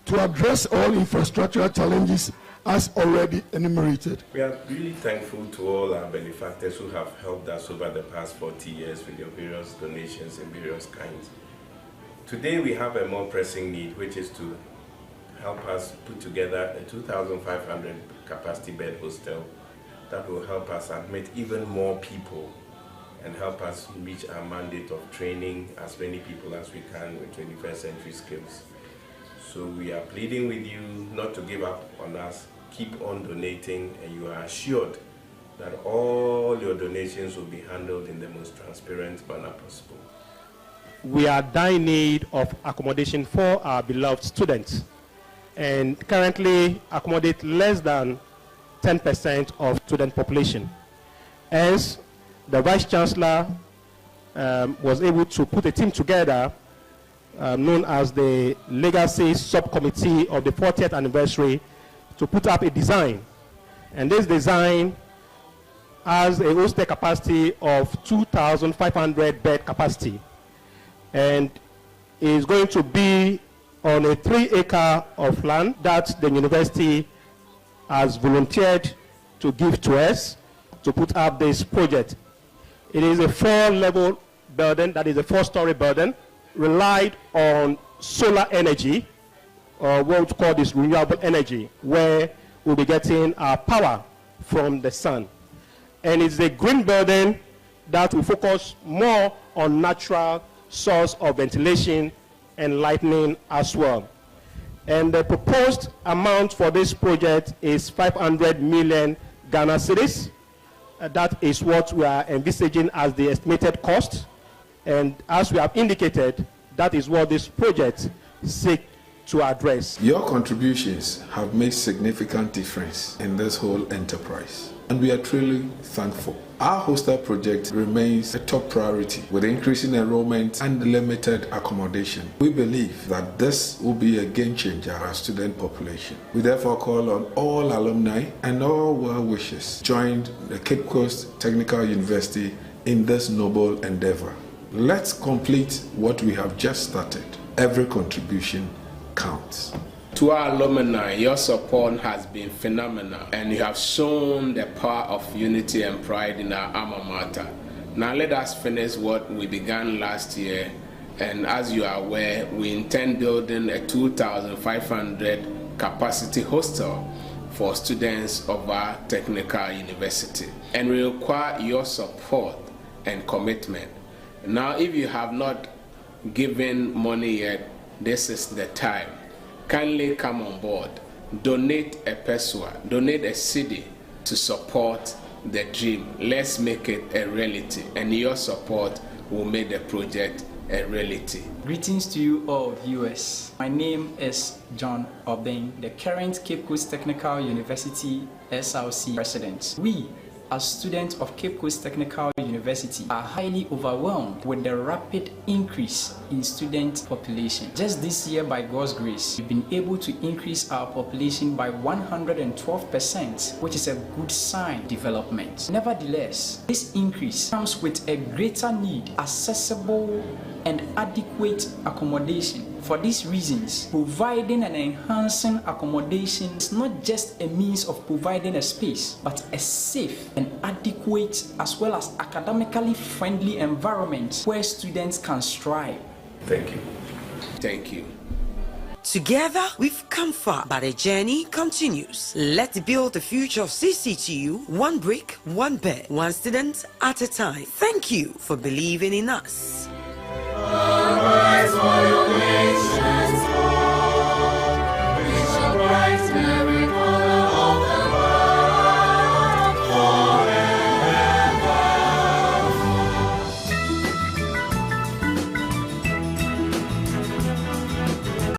to address all infrastructural challenges as already enumerated. We are really thankful to all our benefactors who have helped us over the past 40 years with their various donations in various kinds. Today we have a more pressing need, which is to help us put together a 2,500 capacity bed hostel that will help us admit even more people and help us reach our mandate of training as many people as we can with 21st century skills. So we are pleading with you not to give up on us. Keep on donating, and you are assured that all your donations will be handled in the most transparent manner possible. We are in need of accommodation for our beloved students, and currently accommodate less than 10% of student population. Hence, the Vice Chancellor was able to put a team together known as the Legacy Subcommittee of the 40th anniversary to put up a design. And this design has a hostel capacity of 2,500 bed capacity, and is going to be on a 3-acre of land that the university has volunteered to give to us to put up this project. It is a 4-level building, that is a 4-story building, relied on solar energy, or what we call this renewable energy, where we'll be getting our power from the sun. And it's a green building that will focus more on natural source of ventilation and lighting as well. And the proposed amount for this project is 500 million Ghana cedis. That is what we are envisaging as the estimated cost. And as we have indicated, that is what this project seeks to address. Your contributions have made significant difference in this whole enterprise, and we are truly thankful. Our hostel project remains a top priority with increasing enrollment and limited accommodation. We believe that this will be a game changer for our student population. We therefore call on all alumni and all well-wishers join the Cape Coast Technical University in this noble endeavor. Let's complete what we have just started. Every contribution counts. To our alumni, your support has been phenomenal, and you have shown the power of unity and pride in our alma mater. Now let us finish what we began last year, and as you are aware, we intend building a 2,500 capacity hostel for students of our technical university, and we require your support and commitment. Now, if you have not given money yet, this is the time. Kindly come on board. Donate a peswa, donate a cedi to support the dream. Let's make it a reality, and your support will make the project a reality. Greetings to you all viewers. My name is John Obeng, the current Cape Coast Technical University SLC president. We, as students of Cape Coast Technical University, are highly overwhelmed with the rapid increase in student population. Just this year, by God's grace, we've been able to increase our population by 112%, which is a good sign development. Nevertheless, this increase comes with a greater need, accessible and adequate accommodation. For these reasons, providing and enhancing accommodation is not just a means of providing a space, but a safe and adequate as well as academically friendly environment where students can strive. Thank you. Thank you. Together, we've come far, but the journey continues. Let's build the future of CCTU, one brick, one bed, one student at a time. Thank you for believing in us. All rise for your nation.